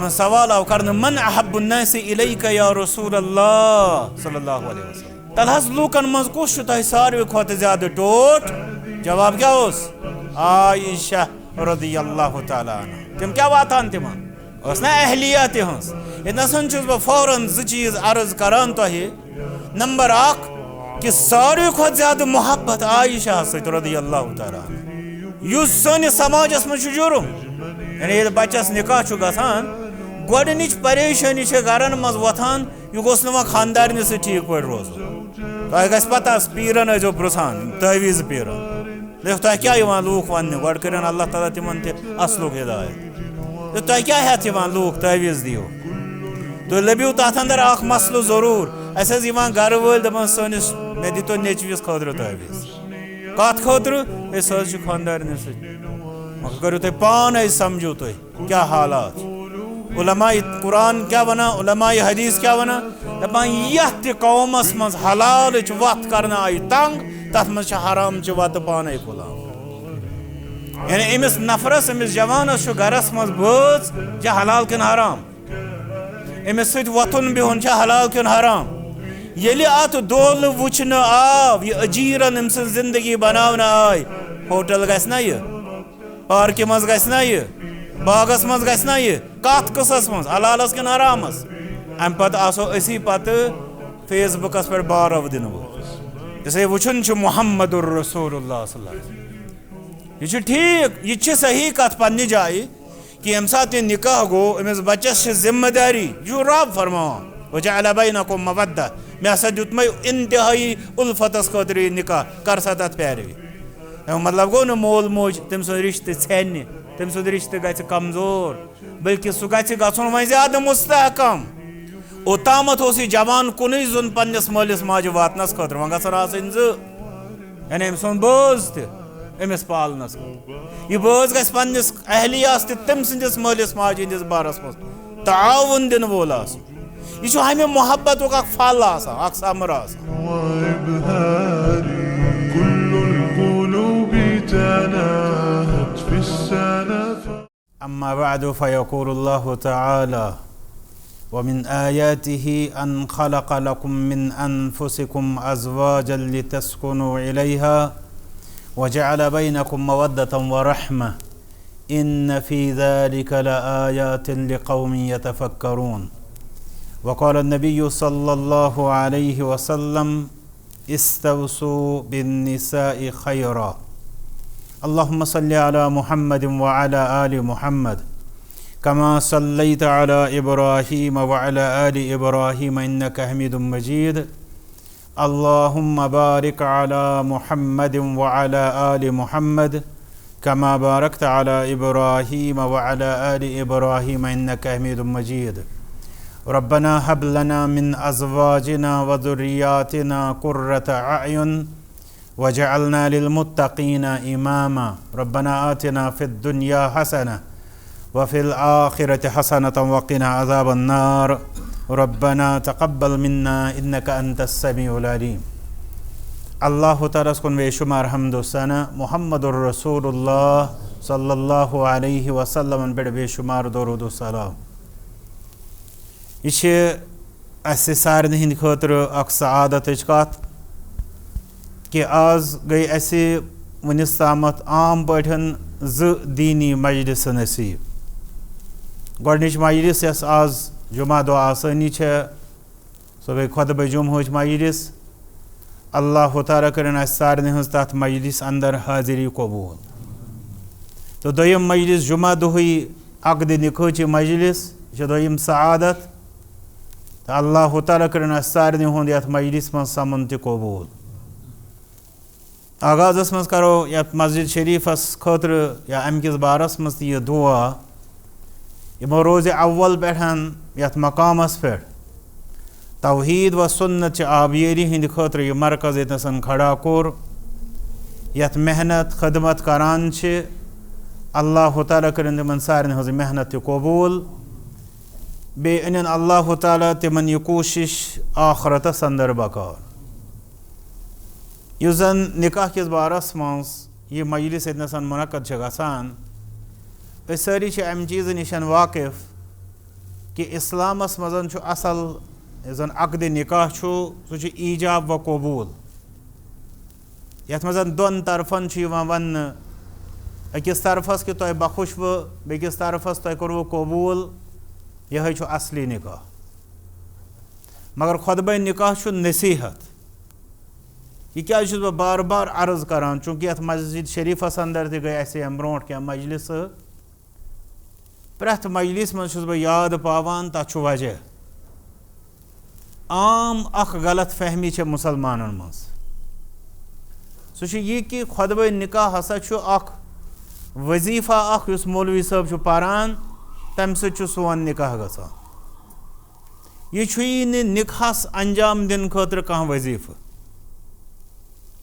तम सवाल आव कर मन अहब्बुन नास इलैका या रसूल अल्लाह सल्लल्लाहु अलैहि वसल्लम तल हज लूकन मज कुछ तह सारे खुद ज्यादा टोट जवाब क्या आयशा रदियल्लाहु ताला अन्हा तम क्या वातान तिमन ना अहलिया तिहस इतन बह फौरन जो चीज अर्ज करान तह नंबर 1 कि सारे खुद ज्यादा मोहब्बत आयशा सत रदियल्लाहु ताला युस सनिस समाजस मज जुर्म यानी ये बच्चस निकाह गसान गोडनिच परेशानी घरन मज वथान यह गोस ना खानदारन से ठीक पे रोज तह गस पता पीरन जो पुरान तवीज पीरन देख तह क्या लूक वन गोड कर अल्लाह ताला तिमन असलुक हिदायत तह क्या हेत लूक तवीज दियो तो लबियो तथ अंदर मसल जरूर अस गर वल दपान सनिस मे दितो नेचविस खतर तवीज कत खतर खानदारन सत करो तुम पान समझो तुम क्या हालात उलमाए कुरान क्या वना उलमाए हदीस क्या वना दपान यथ कौमस मज हलाल वत करना आई तंग तथ मज हराम वत पान खुलान यानी अमिस नफरस अमिस जवानस गरस मज बज हलाल किन हराम अमिस सत वथुन बिहुन हलाल किन हराम ये अत दोल वुचन आव यह अजीरन अम सज जिंदगी बनावना आई होटल गस ना यह पार्क मज गस ना यह बागस मज गस ना यह कत कसस मज हलालस किन हरामस अम पत आसो असी पत फेसबुकस पे बारव दिन जैसे वुचन मुहम्मदुर रसूलुल्लाह सल्लल्लाहु अलैहि वसल्लम यह ठीक यह सही कत पन्ने जाए कि यम सात निकाह गो अमिस बच्चस जिम्मेदारी जो रब फरमान वजअल बैनकुम मवद्दा मे हसा दुत मे इंतहाई उल्फतस खतर निकाह कर सा तथ पैरवी मतलब गो न मोल मोज तम सु रिश्ते छेन तम सु रिश्ते गछ कमजोर बल्कि सह गछुन वह ज्यादा मुस्तहकम ओतामत जवान कुन जुन पन्नस मालिस माज वातनस खतर वह गसन आसन यानी अम सुन बोझ तमिस पालनस यह बोझ गस पन्नस अहलियास तम सिंदिस मालिस माज हंदिस बारस मज ताउन दिन वोल आसन यह हमें मोहब्बत फल समर अम्मा बअद फयक़ूलुल्लाहु तआला वमिन आयातिहि अन खलक़ लकुम मिन अनफुसिकुम अज़वाजन लितस्कुनु इलैहा वजअल बैनकुम मवद्दतन व रहमा इन्न फी ज़ालिका लआयातिन लिक़ौमिन यतफ़क्करून वक़ाल नबिय्यु सल्लल्लाहु अलैहि वसल्लम इस्तवसू बिन्निसाइ खैरा अल्लाहुम्मा सल्लि अला मुहम्मद व अला आलि मुहम्मद कमा सल्लैत अला इब्राहीम व अला आलि इब्राहीम इन्नका हमीदुम मजीद अल्लाहुम्मा बारिक अला मुहम्मद व अला आलि मुहम्मद कमा बारकत अला इब्राहीम व अला आलि इब्राहीम इन्नका हमीदुम मजीद रब्बना हब लना मिन अज़वाजिना व ज़ुर्रिय्यातिना क़ुर्रत अयुन वजअलना लिलमुत्तक़ीना इमामा रब्बना आतिना फ़िद दुनिया हसना व फ़िल आखिरति हसनतन व क़िना अज़ाबन नार रब्बना तक़ब्बल मिन्ना इन्नका अंतस समीउल अलीम। अल्लाह ताला कुन बेशुमार हम्द व सना मुहम्मदुर रसूलुल्लाह सल्लल्लाहु अलैहि वसल्लम पे बेशुमार दरूद व सलाम। यह सारे हंद खतर सआदत कत कि आज गई वनिस तामत आम पे दीनी मजलिस नसीब गोडनिच मजलिस यस आज जुमा दो आसानी सो गई खुतबे जुमह मजलिस अल्लाह ताला कर सारे हज तथ मजलिस अंदर हाजिरी कबूल तो दोयम मजलिस जुमा दोही अकद निकाह मजलिस दोयम सआदत तो अल्लाह ताला कर सारे हुंद यथ मजलिस मज समन त कबूल। आगाज़स मज करो यथ मस्जिद शरीफस खतर या अमकिस बारस मज यह दुआ यमो रोज़ अव्वल पे यथ मकामस पे तौहीद व सुन्नत आबियरी हंद खतर यह मरकज़ यतन खड़ा कोर यथ मेहनत खदमत करान अल्लाह ताला कर तिमन सारे हज मेहनत कबूल बे अन अल्लाह ताला तिमन यह कोशिश आखरतस अंदर बकार युस जन निकाह किस बारस मज यह मजलिस यतनसन मुनक़द गसान सारी अम चीज़ निश वाकिफ कि इस्लामस मज़न छु असल जन अक़द निकाह छु सु छु ईजाब व कबूल यथ मज़न दोन तरफन छु यिवान वन्न अकिस तरफस कि तुम बखुश वो बेकिस तरफस तुम करो कबूल यह छु असली निकाह मगर खुतबा निकाह छु नसीहत यह क्या बह बार बार अर्ज करान चूँकि अत मस्जिद शरीफस अंदर तै गई अस ब्रो क्या मजलिस प्रथ मजलिस मज बह याद पावान तथ वजह आम अख गलत फहमी मुसलमानन मज सह यह कि खुतबा निकाह हसा अख वजीफा अख युस मौलवी साहब पारान तम सोन निकाह गसान यह निकाहस अंजाम दिन खतर कह वजीफ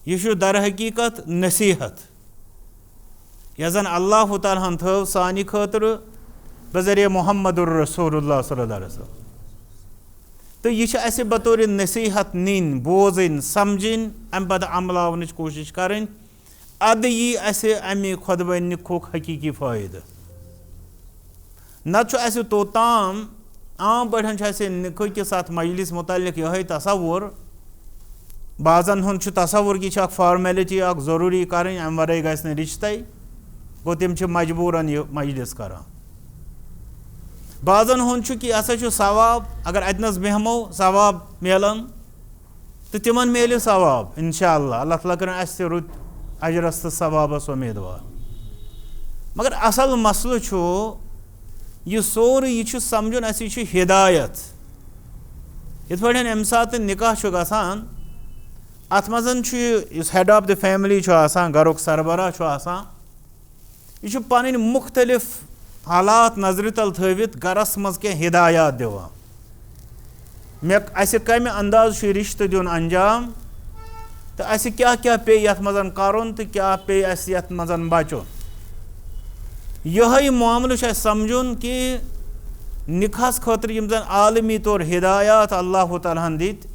यह दर हकीकत नसीहत यह जन अल्लाह ताला थव सानि खतर बजरिया मोहम्मदुर रसूलुल्लाह सल्लल्लाहु अलैहि वसल्लम तो यह बतौर नसीहत नीन बोजन समझन अम पद अमलावन कोशिश करें अद यी अमे खुतबा निकुक हकीकी फ़ायदे न तोताम आम पे निक किस अत मजलिस मुतल्लिक यह तसवुर बाज़न हुंद तसवुर कि फॉर्मेलिटी ज़रूरी करें अम वराई गस रिश्ते गो तम मजबूरन यह मजलिस करान बाज़न हुंद कि सवाब अगर अतनस बेहमो सवाब मिलन तो तिमन मिले सवाब इंशाअल्लाह अल्लाह ताला कर रुत अजरस तो सवाबस उम्मीदवार मगर असल मसल यह सोर यह समझन यह हिदायत इत पे अम सात निकाह गसान अत मजन हेड ऑफ द फैमिली गरुक सरबराह यह पन मुख्तलिफ हालात नजर तल थवित गरस मज क्या हिदायत दिवान मे कम अंदाज रिश्ते दिन अंजाम तो क्या क्या पे यथ मजन करुन तो क्या पे यथ मजन बचुन यह मामल समझुन कि निकाहस खतर यम जन आलमी तौर हिदायत अल्लाह ताला दित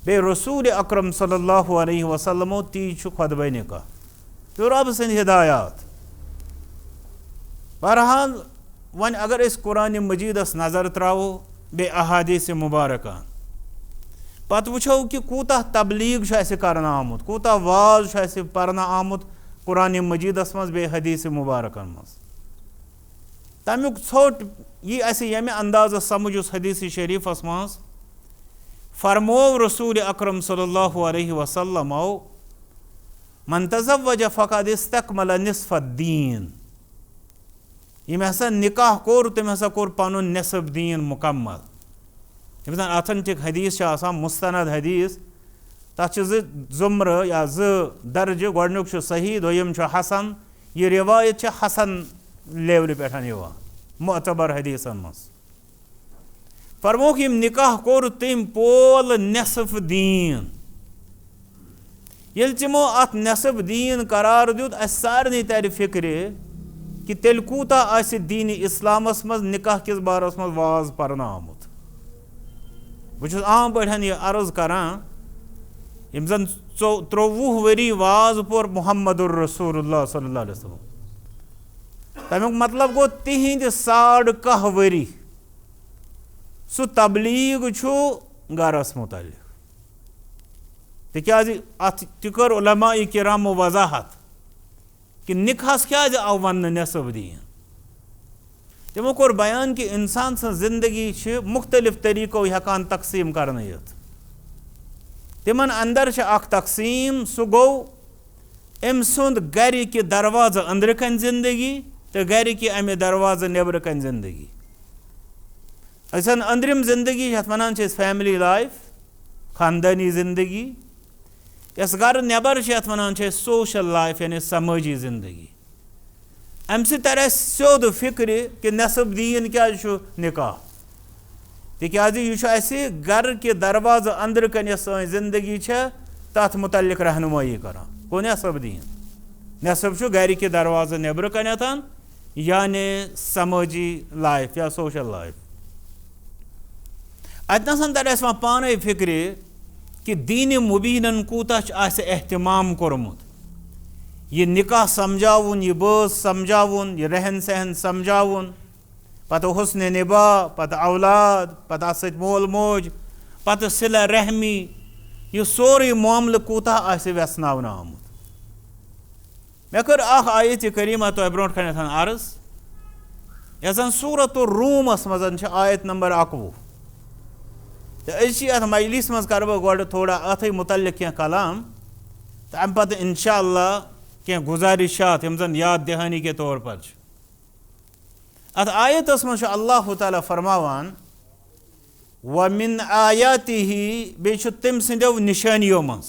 बे रसूल अकरम सल्लल्लाहु अलैहि वसल्लमो ती खुतबा निकाह तो रब सद हिदायत बहरहाल वन अगर इस कुरान मजीदस नज़र त्रावो बे अहादीस मुबारक पत वुछो कि कूता तबलीग कर आमुत कूता वाज परना आमुत कुरान मजीदस मज बे हदीस मुबारक मज तमुक छोट यह यमे अंदाज समझ उस हदीस शरीफस मज फरमो रसूल अकरम सल्लल्लाहु अलैहि वसल्लम मन तज़व्वज फ़क़द इस्तकमल निस्फ़ दीन यम हसा निकाह कोर तम हसा कोर पनुन निस्फ़ दीन मुकम्मल यम जन ऑथेंटिक हदीस मुस्तनद हदीस तथ जुम्र या दर्ज गोडनुक सही दोयम हसन यह रिवायत हसन लेवल पे मुअतबर हदीसन मज फरमोक यम निकाह कोर तम पोल निस्फ़ दीन ये तिमो अत निस्फ़ दीन करार दुत सारे तर फिक्र कि तेल कूता दीन इस्लामस मज निकाह किस बारस मज वाज परना आमुत बह आम पे यह अर्ज करान यम जन 23 वरी वाज पोर मोहम्मदुर रसूलुल्लाह सल्लल्लाहु अलैहि वसल्लम तमुक मतलब गो तिहिंद 10.5 वरी सु तबलीग गरस मुतल्लिक तिकाज अत कर उलमा-ए किरामो वजाहत कि निकाहस क्या आव वन निस्फ़ दीन तमो कोर बयान कि इंसान सं जिंदगी मुख्तलिफ तरीको हेकान तकसीम करने यत तिमन अंदर अख तकसीम सु गो अम सुंद गर कि दरवाज़ अंदर कन जिंदगी तो गर कि अमे दरवाज़ नेबर कन जिंदगी अंदरिम जिंदगी वन फैमिली लाइफ खानदानी जिंदगी यस गर नेबर वन सोशल लाइफ यानी समाजी जिंदगी अम तर सोद फिक्र कि निस्फ़ दीन क्या निकाह तिकाज यह गर के दरवाज़ अंदर कन जिंदगी तथ मुतल्लिक रहनुमाई करान गो निस्फ़ दीन निस्फ़ गर के दरवाज़ नेबर कन यानी समाजी लाइफ या सोशल लाइफ अतनसन तर पाने फिक्र कि दीन मुबीनन कूता एहतमाम कोरमुत यह निकाह समझावन यह बस समझावन यह रहन सहन समझावन पतः हुस्न निभा, पतः औलाद, पतः अत सत मोल मोज, पतः सिला रहमी, यह सोरे मामल कूता आसे व्यसनावना आमुत। मे कर आयत करीमा तो ब्रोट कन अर्ज यह सूरत रूमस मज आयत नंबर 11 तो अत मजलिस मज कर गो थोड़ा अथ मुतल्लिक क्या कलाम तो अम पत इंशाअल्लाह क्या गुजारिशात यम जन याद दहानी के तौर पर अत आयतस मज अल्लाह ताला फरमावान व मिन आयातिही बे तम सदो निशानियों मज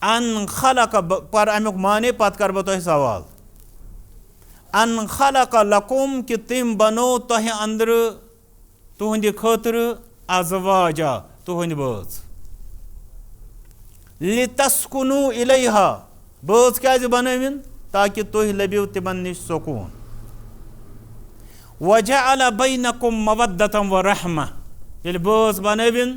अन खलक पर अमुक माने पत कर बह सवाल अन खलक लकुम कि तम बनो तह अंदर तुहंद खतर अज़वाजा तुहंद बज लितस्कुनु इलैहा बज क्या बनविन ताकि तुह लबियो तिमन निश सुकून वजअल बैनकुम मवद्दतम व रहमा ये बज बनविन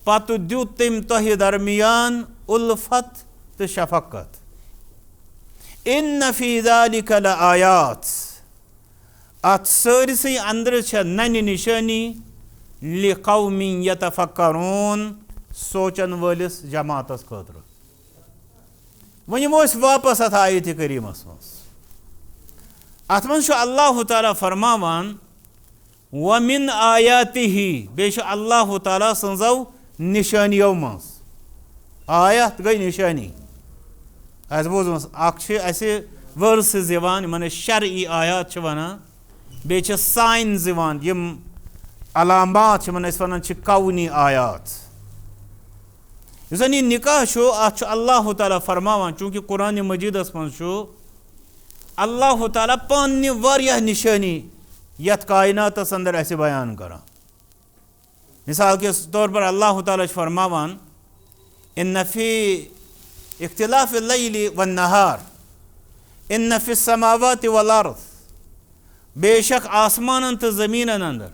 पत द्युत तम तह दरमियान उल्फत तो शफकत इन फी ज़ालिक लआयात अत सरसई अंदर नन निशानी लिकौमिन यतफक्करून सोचन वलिस जमातस खतर वन वापस अत आयत करीमस मज अत मज अल्लाह ताला फरमावान व मिन आयातिही बे अल्लाह ताला सजो निशानियों मज आयत गई निशानी अस बोजमस असे वर्सेस मन शरई आयात वनान बे साइंस यम अलामात वन कौनी आयात जन यह निकाह अत अल्लाह ताला फरमावान चूँकि कुरान मजीदस मज अल्लाह ताला पान वारियाह निशानी यथ कायनातस अंदर असे बयान करा मिसाल के तौर पर अल्लाह ताला फरमावान इन फी इख्तिलाफ लैली वन नहार इन फी समावाति वल अर्द बेशक आसमान तो ज़मीन अंदर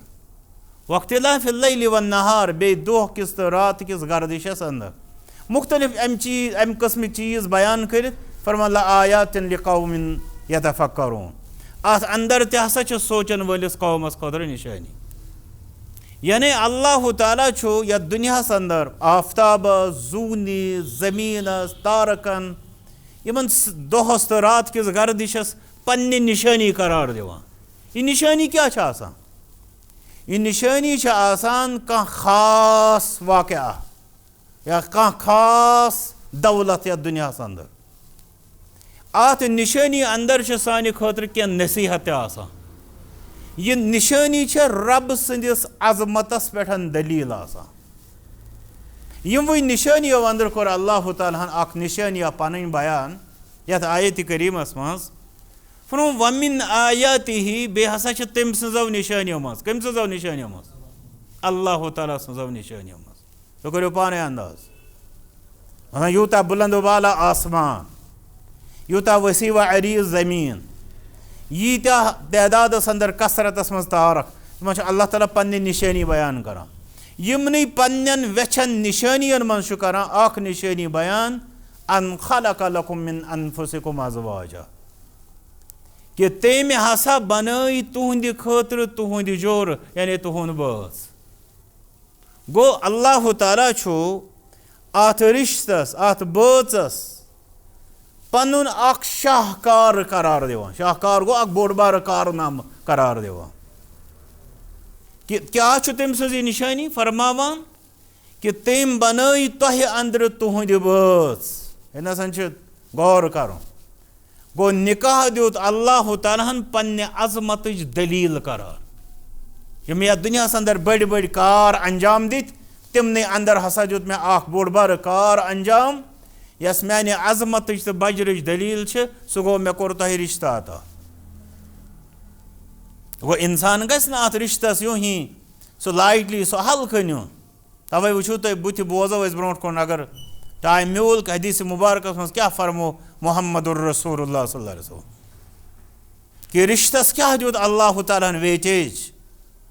वख्तिलाफ लैली वन नहार बे दोह किस तो रात किस गर्दिशस अंदर मुख्तलिफ अम कस्म चीज़ बयान कर फरमाला आयातिन लिकौमिन यतफक्करून अत अंदर तसा सोचन वलिस कौमस खतर निशानी यानी अल्लाह ताला यह दुनियास अंदर आफ्ताब जूनी जमीन तारकन इन दोहस तो रात किस गर्दिशस पन्ने निशानी करार दिवान यह निशानी क्या आसान यह निशानी आसान कह खास वाक़या या कह खास दौलत या दुनियास अंदर अत निशानी अंदर सानि खतर क्या नसीहत आसान यह निशानी रब सदिस अजमतस पे दलील आसान यम निशानी अंदर कोर अल्लाह ताला अख निशानी पन बयान यथ आयत करीमस मज फरमाया वमिन आयातिही बे हसा तम सजो निशानियों मज कम सजो निशानियों मज अल्लाह ताला सजो निशानियों मज तो करो पाने अंदाज यूता बुलंद वाला आसमान यूता वसी व अरीज ज़मीन यीत्या तदादस अंदर कसरतस मज तारक अल्लाह ताला पन्ने निशानी बयान करा यमन पन्न वेछन निशानियन मज करा अख निशानी बयान अन खलक लकुम मिन अनफुसिकुम अज़वाजा कि तेम हसा बनई तुहंद खतर तुहंद जोर यानी तुहंद बज गो अल्लाह ताला छु अत रिश्तस अत बचस पनुन अख शाहकार करार दिवान शाहकार गो अख बोड़ बार कारनाम करार दिवान कि क्या तम सजी निशानी फरमावान कि तम बनई तह अंदर तुहंद बज इन गौर कर गो निकाह दुत अल्लाह तालाहन पन्ने अजमत दलील करार यम यथ दुनियास अंदर बड़ बड़ कार अंजाम दित तिमने अंदर हसा दुत मे अख बोड़ बार कार अंजाम यस माने अजमत तो बजरच दलील सह गो मे कोर तह रिश्ता अता गो इंसान गस अत रिश्तस यूं ही सह लाइटली सह हल्के नुन तवे वो तुम बुथ बोजो ब्रो कुन अगर टाइम म्यूल हदीस मुबारक मज क्या फरमो मोहम्मदुर रसूलुल्लाह सल्लल्लाहु अलैहि वसल्लम कि रिश्तस क्या दुत अल्लाह ताला वेटेज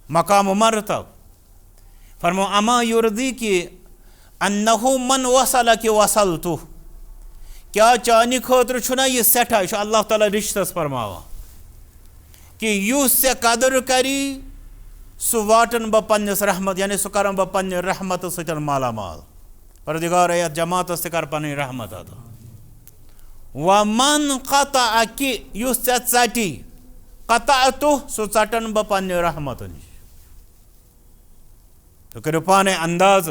मकाम मरतब फरमो अमा युरदी कि अन्नहु मन वसल कि वसल तु क्या चानि खतर छुना यह सठा अल्लाह ताला रिश्तस फरमावा कि युस से कदर करी सु वाटन बह पन्नस रहमत यानी सु कर बह पन्ने रहमत सत माला माल परदिगार यथ जमात कर पन रहमत अदा व मन कता कि युस से चटी कता तो सु चटन बह पन्ने रहमत नश तो करो पाने अंदाज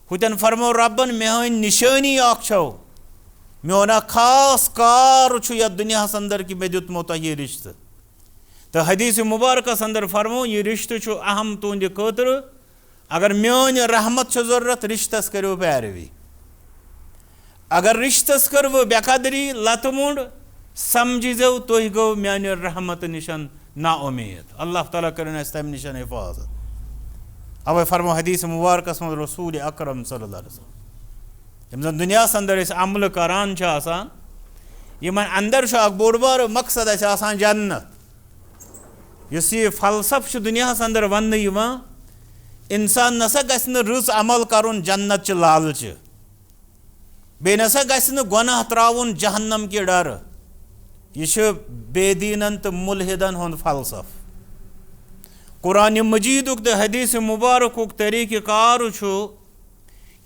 हुतन फरमो रबन मे हन निशानी अो मोना खास कार ये दुनिया अंदर कि मे दुतमो तह यह रिश्त तो हदीस मुबारक अंदर फरमो यह रिश्त अहम तुंद खतर अगर मोन रहमत जरूरत रिश्तस करो पैरवी अगर रिश्तस कर वो बेकदरी लत मुंड समझो तुह गो मान रहमत निशन ना उम्मीद अल्लाह ताला कर तम निशन हिफाजत अवे फरमो हदीस मुबारक मज रसूल अकरम सल्लल्लाहु अलैहि वसल्लम यम जन दुनिया अंदर अमल करान यमन अंदर बोड़ बार मकसद जन्नत इस यह फलसफ दुनिया अंदर वन इंसान नसा गि रुस अमल करुन जन्नत लालच बे नसा गि गुनाह त्राउन जहन्नम के डर यह बेदीनन तो मुलहिदन हुंद फलसफ कुरान मजीद तो हदीस मुबारक तरीक़ कार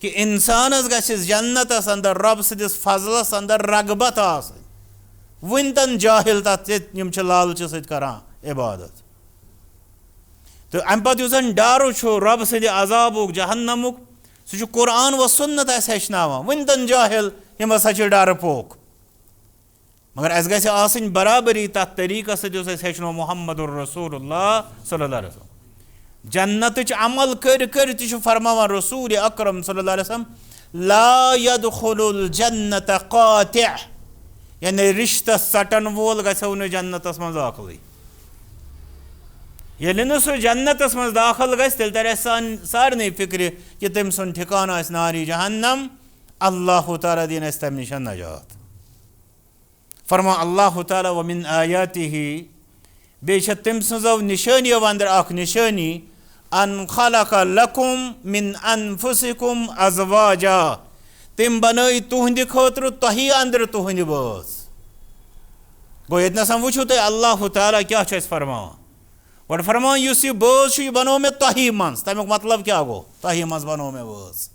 कि इंसानस गि जन्नत अंदर रब सदिस फजलस अंदर रगबत वन तन जाहिल तम लालच सरान इबादत तो अम पे डर रब सद अजाबुक जहन्नमुक सह कुरान व सुन्नत हेचना वन तन जाहिल यम हसा डर पोक मगर अस गई बराबरी तथ तरीक़ हेचनो मोहम्मद रसूलुल्लाह सल्लल्लाहु अलैहि वसल्लम जन्नत अमल कर फरमावान रसूल अकरम सल्लल्लाहु अलैहि वसल्लम ला यदखुलुल जन्नत काति यानी रिश्त सटन वोल गो न जन्नतस मज दाखिल ये सह जन्नतस मज दाखिल गल तर सारे फिक्र कि तम सुन ठिकाना नारी जहन्नम अल्लाह ताला दिन तम निश नजात फरमा अल्लाह ताला व मिन आयातिही बे तम सो निशानी अंदर निशानी अन खलक लकुम मिन अनफुसिकुम अज़वाजा तम बनई तुहंद खतर तही अंदर तुहंद बस गो ये वो तुम अल्लाह ताला क्या फरमान गो फरमान इस यह बस बनो मे तही मज तमुक मतलब क्या गो तही मज बनो मे बस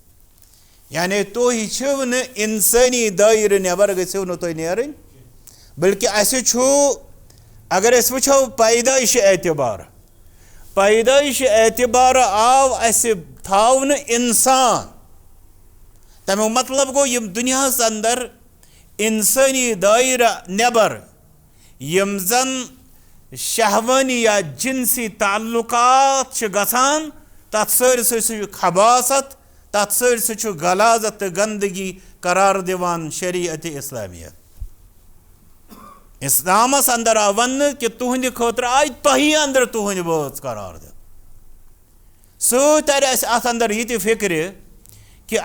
यानी तुह न इंसानी दायरे नबर गो न तुम नेरन बल्कि अगर वो पैदाइश एतबार आव थावन इंसान तमुक मतलब गो यम दुनिया अंदर इंसानी दायरा नबर यम जन शहवानी या जिनसी ताल्लुकात गसान तथ सर खबासत तथ सर गलाजत गंदगी करार दिवान शरीयत इस्लामिया इस्लामस अंदर आ वन कि तुहंद खतर आय तही अंदर तुहंद बस करार दि सत अंदर ये फिक्र कि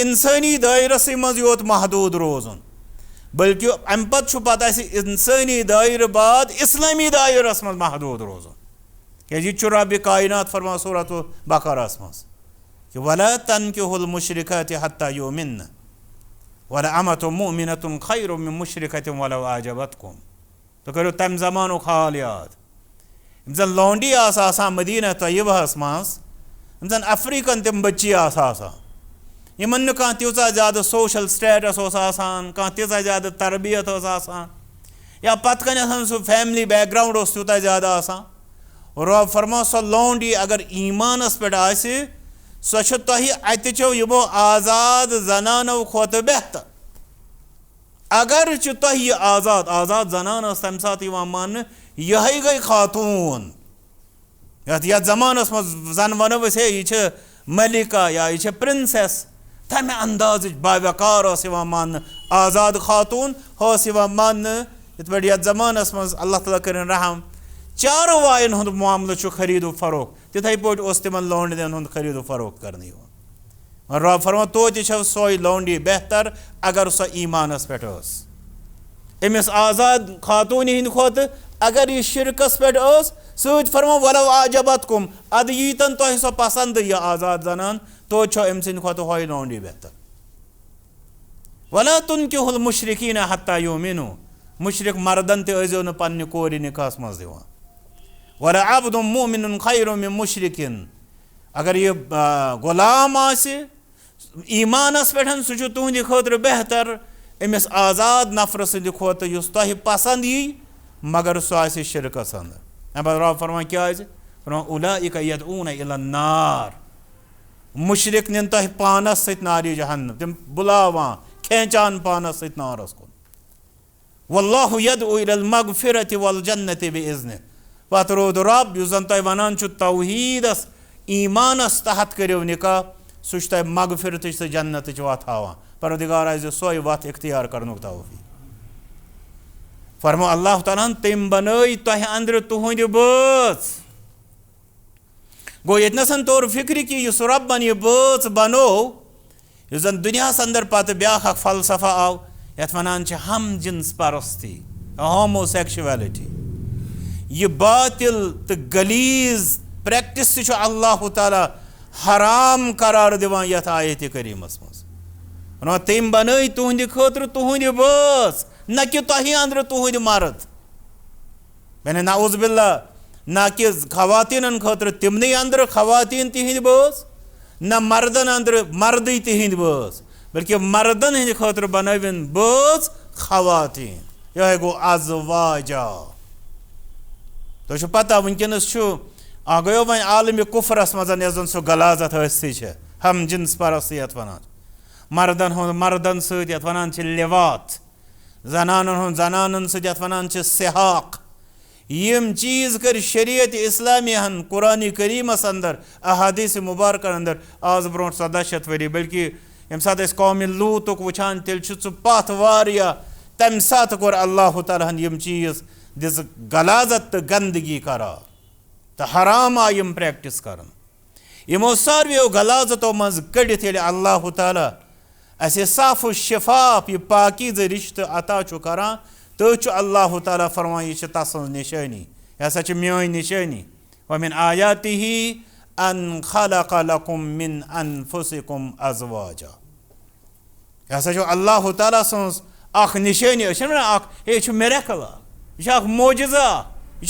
इंसानी दायरस मज योत महदूद रोजन बल्कि अम पत इंसानी दायर बाद इस्लामी दायरस मज महदूद रोजन क्या रब कायनात फरमा सूरत बकरस मज कि वला तन्किहुल मुशरिकाति हत्ता युमिन्न वला अमतु मुमिनतुन खैरुम मिन मुशरिकतिन वलौ आजबतकुम तो करो तम जमानो हाल याद जन लौंडी आसान मदीना तय्यबहस मज जन अफ्रीकन तम बच्ची आसान यमन कह तीचा ज़्यादा सोशल स्टेटस कह तीचा ज़्यादा तरबियत या पत कन सह फैमिली बैकग्राउंड तूत ज़्यादा रब फरमा सो लौंडी अगर ईमानस पे सह तुह अतो यमो आज़ाद जनानो खोत बेहतर अगर तुह यह आज़ाद जनान तम सात मान यह गई खातून यथ जमानस मज जन वनो हे यह मलिका या यह प्रिंसेस तमें अंदाज बावकार मान आज़ाद खातून मान इत पे ये जमानस मज अल्लाह ताला करें रहम चारों वायन हुंद मामलो खरीदो फरोख तिथे पे तिम लौंडियन हुंद खरीदो फरोख करने रब फरमा तो सोई लौंडी बेहतर अगर सो ईमानस पे अमिस आज़ाद खातून हिंद खोत अगर यह शिरकस पे सत फरमा वलो आजबतकुम अद यीतन तुह सो पसंद यह आज़ाद जनान तो अम सद खोत हॉय लौंडी बेहतर वला तुनकिहुल मुशरिकीन हत्ता युमिनु मुशरिक मर्दन तज़ो न पन्ने कोरि निकाहस मज दिवान वला अब्दुम मुमिनुन खैरुम मिन मुशरिकिन अगर ये गुलाम आसे ईमानस पे सह तुहंद खतर बेहतर अमिस आज़ाद नफर सद खोत तुह पसंद यी मगर सह आसे शिरकस अंदर। अब रब फरमान क्या फरमान उलाइका यदऊन इला नार मुशरिक निन तुह पानस सत नारी जहन्नम तिम बुलावान खेचान पानस सत नारस कुन वल्लाहु यदऊ इलल मगफिरति वल जन्नति बिइज़्नि पत रोद रब युस जन तुह वनान तौहीदस ईमानस तहत करो निकाह सह तुह मगफिरत तो जन्नत वत हावान परवरदिगार आज सोई वत इख्तियार करनुक तौफीक। फरमा अल्लाह ताला तम बनई तुह अंदर तुहद बच गो ये तोर फिक्र कि इस रबन यह बच बनो इस जन दुनिया अंदर पत ब्या फलसफा आव यथ वनान हम जिन्स परस्ती होमोसेक्सुअलिटी यह बातिल तो गलीज प्रैक्टिस से अल्लाह ताला हराम करार दिवान यथ आयत करीमस मज तम बनई तुहद खतर तुहद बच न कि तुह अंदर तुहद मर्द मैंने नाउज़ बिल्ला न कि खवातीन खतर तिमन अंदर खवातीन तिहद बच न मर्दन अंदर मर्द तिहद बच बल्कि मर्दन हंद खतर बनविन बच खवातीन यह गो अज़वाजा। तो पता वनकस गयो वन आलम कुफरस मज जन सह गलाजत हस्ती हम जिन्स परस्ती यथ वनान मर्दन हूँ मर्दन सत वनान लिवात जनानन जनानन सत वनान सिहाक यम चीज़ कर शरीयत इस्लामियन कुरान करीमस अंदर अहादीस मुबारक अंदर आज ब्रो 1400 वरी बल्कि यम सात कौम लूतुक वुचान तेल पथ वारिया तम सात कोर अल्लाह ताला यम चीज़ दिस गलाजत तो गंदगी करा तो हराम आ यम प्रैक्टिस कर यमो सार्वियों गलाजतों मज कड़ित अल्लाह ताला असे साफ शफाफ यह पाकीज़ रिश्त अता करान तो अल्लाह ताला फरमान यह तस निशानी यह हसा मेन निशानी वमिन आयातिही अन खलक लकुम मिन अनफुसिकुम अज़वाजा यह हसा अल्लाह ताला सज अख निशानी यह मिरेकल यह मोजिज़ा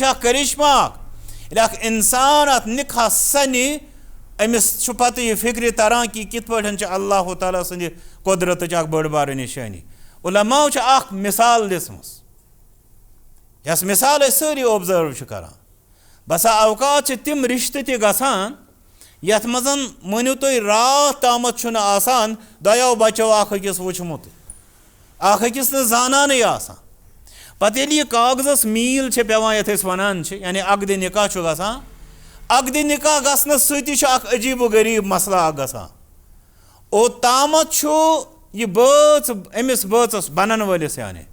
यह करिश्मा इंसान अत निकाह सनी अमिस पत यह फिक्र तरान कि कित पे अल्लाह ताला सद कुदरत बड़ बार निशानी उलमाओ मिसाल दिसमस यस मिसाल सारी ऑब्जर्व करान बसा अवकात तिम रिश्ते ति गसान यथ मजन मनो तुम रात तामत आसान दयो बचो अकिस वुचमुत अकिस न जानान आसान पत यह कागजस मील पेवान यथ वनान यानी अकद निकाह गसान अकद निकाह गसनस सती अजीब गरीब मसला गसान ओतामत यह बच अमिस बचस बनन वलिस यानी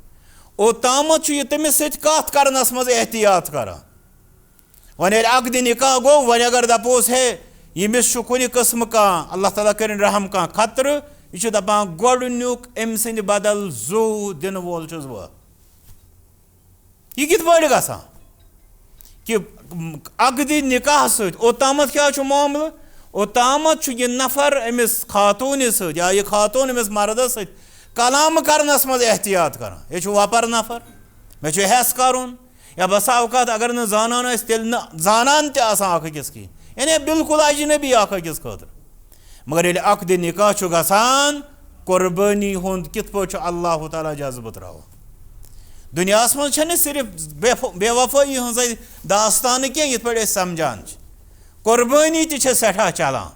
ओतामत यह तमिस सत कथ करनस मज एहतियात करान वन अकद निकाह गो वन अगर दपोस है यमिस कुन किस्म कह अल्लाह ताला कर रहम कह खतर यह दपान गोडनुक अम सद बदल जू दिन वोल बह यह कित पे गसान कि अकद निकाह सोतामत क्या मामल ओतामत यह नफर अमिस खातून सत या यह खातून अमिस मर्दस सत कलाम करनस मज एहतियात करान यह वपर नफर मे हेस करुन या बसा अवकात अगर न जानान तेल जानान तकिस की यानी बिल्कुल अजनबी अकिस खतर मगर ये अकद निकाह गसान कुर्बानी हुंद कित पे अल्लाह ताला जज्ब त्रावान दुनियास मज सिर्फ बेवफाई हज दास्तान कह ये पे समझान कुर्बानी सठा चलान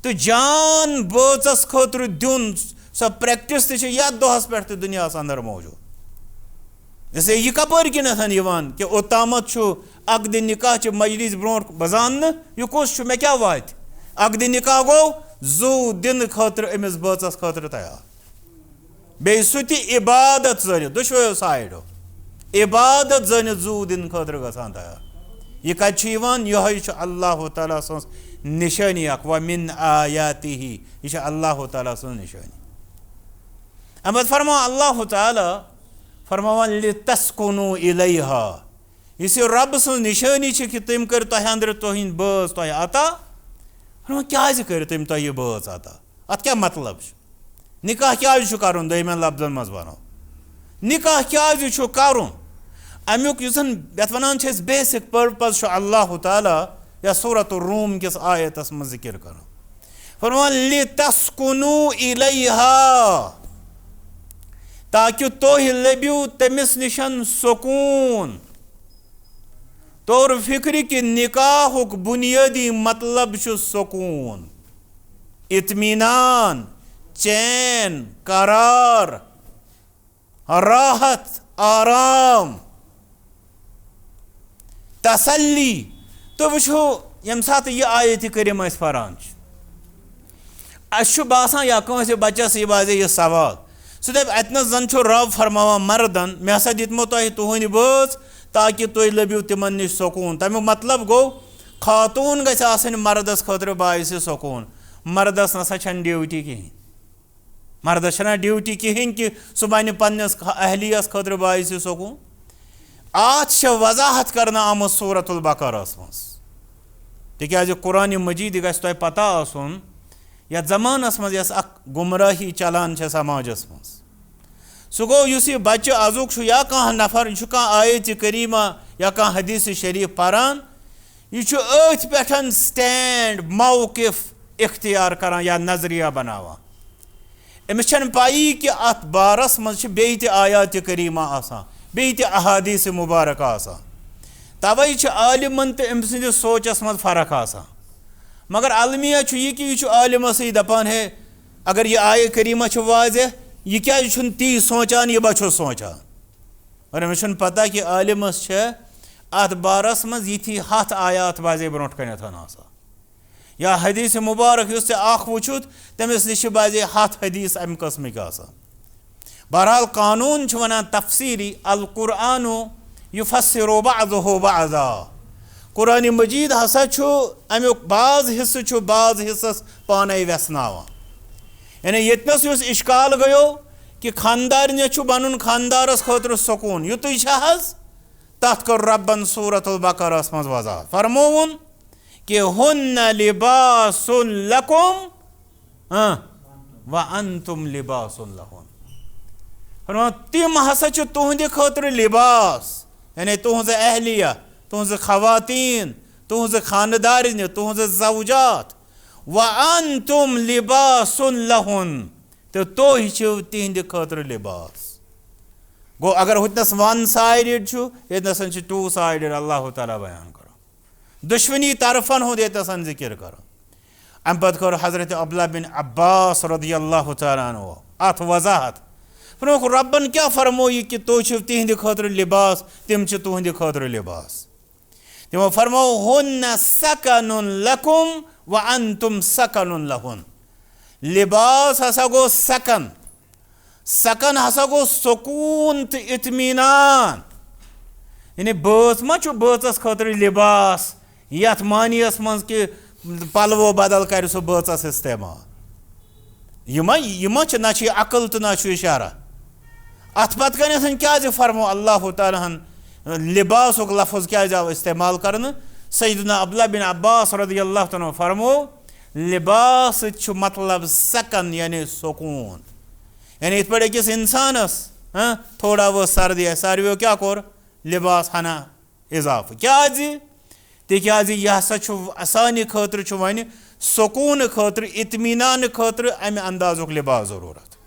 तो जान बचस खतर दिन सो प्रैक्टिस ये दोहस पे दुनिया अंदर मौजूद जैसे यह कपर किन कि ओतामत अकद निकाह मजलिस ब्रो बजान यह कुछ मे क्या वात अकद निकाह गो जू दिन खतर अमिस बचस खतर तैयार बे सह इबादत जन दुशो साइडो इबादत जन जू दिन खतर गसान तैयार यह कत यह अल्लाह ताला सज निशानी व मिन आयातिही यह अल्लाह ताला सज निशानी अब फरमा अल्लाह ताला फरमान लितस्कुनु इलैहा इस रब सज निशानी कि तम कर तुह अंदर तुहद बच तुह अता क्या कर तम तुह बच अता अत क्या मतलब निकाह क्या कर दमन लफ्जन मज वनो निकाह क्या करुन अमुक यथ वन बेसिक पर्पज अल्लाह ताला या सूरत रूम किस आयतस मं जिक्र कर फरमान लितस्कुनु इलैहा ताकि तुह लबियो तमिस निशन सुकून तौर फिक्र कि निकाहुक बुनियादी मतलब सुकून इत्मीनान चैन करार राहत आराम तसल्ली तो वो यम सात यह आयत करीम पारान बासान या कंस बच्चस यह बाजे यह सवाल सह दप अतन जन रब फरमावान मर्दन मे हसा दितमो तुहद बच ताकि तुह लबियो तिमन निश सुकून तमुक मतलब गो खातून गछ आसनि मर्दस खतर बायस सुकून मर्दस नसा छन ड्यूटी कहीं मर्दस छना ड्यूटी कहीं कि सह बन पन्नस अहलियस खतर बायस सुकून आत वजाहत करना आमत सूरतुल बकरस मं तिकाज कुरान मजीद गछ तुह पता आसुन या जमानस मं गुमराही चलान समाजस मं सह गो यह बच्चे अजुक या कह नफर यह आयत करीमा या कह हदीस शरीफ पारान यह अथ पे स्टैंड मौकिफ इख्तियार करान या नजरिया बनावान अमिस छन पाई कि अत बारस मं बेय ते आयात करीमा आसान बेय ते अहादीस मुबारक आसान तवै आलिमन तो अम सस सोचस मं फर्क आसान मगर अलमिया यह कि यह आलिमस दपान है अगर यह आय करीमा वाज़ह यह क्या ती सोचान यह बो सोचान और अमिस पता कि आलिमस अत बारस मं ये हथ आयात बाजे ब्रो कन या हदीस मुबारक उस वुचुत तमिस नश बाजे हथ हदीस अम कस्मिक बहरहाल कानून वन तफसीरी अल कुरानु युफस्सिरु बअदुहु बअदा कुरान मजीद हसा अमुक बाज हिस्स बाज हिस्सस पाने व्यसनावान यानी यतनस युस इश्काल गयो कि खानदार ने बनुन खानदारस खतर सुकून युत तथ कर रब्बन सूरतुल बकरस मं वजाहत फरमोवन कि हुन्ना लिबासुन लकुम व अंतुम लिबासुन लहुन फरमान तिम हसा तुहंद खतर लिबास यानी तुहज अहलिया तुहज खवातीन तुहज खानदारिन तुहज जौजात व अंतुम लिबासुन लहुन तो तुह तिहंद खतर लिबास गो अगर हुतनस वन साइडेड ये टू साइडेड अल्लाह ताला बयान कर दुश्मनी तरफन हो ये जिक्र कर अम पे कर हजरत अब्दुल्लाह बिन अब्बास रज़ियल्लाहु ताला अन्हु अत वजाहत फरमोक रब्बन क्या फरमोई कि तुह तिहंद खतर लिबास तिम तुहंद खतर लिबास तिमो फरमो हुन्न सकनुन लकुम व अंतुम सकनुन लहुन लिबास हसा गो सकन सकन हसा गो सुकून तो इत्मीनान यानी बच मा बचस खतर लिबास यथ मानियस मं कि पलवो बदल कर सह बचस इस्तेमाल यह ना अकल तो ना इशारा अत पत कन क्या फरमो अल्लाह ताला लिबासुक लफ्ज़ क्या आव इस्तेमाल कर सैयदना अब्दुल्लाह बिन अब्बास रज़ियल्लाहु अन्हु फरमो लिबास मतलब सकन यानी सुकून यानी इत पे अकिस इंसानस थोड़ा वो सर्दी है सारवियों क्या कोर लिबास हना इजाफ क्या तिकाज यह हसा सानि खतर वन सुकून खतर इत्मीनान खतर अमि अंदाजुक लिबास जरूरत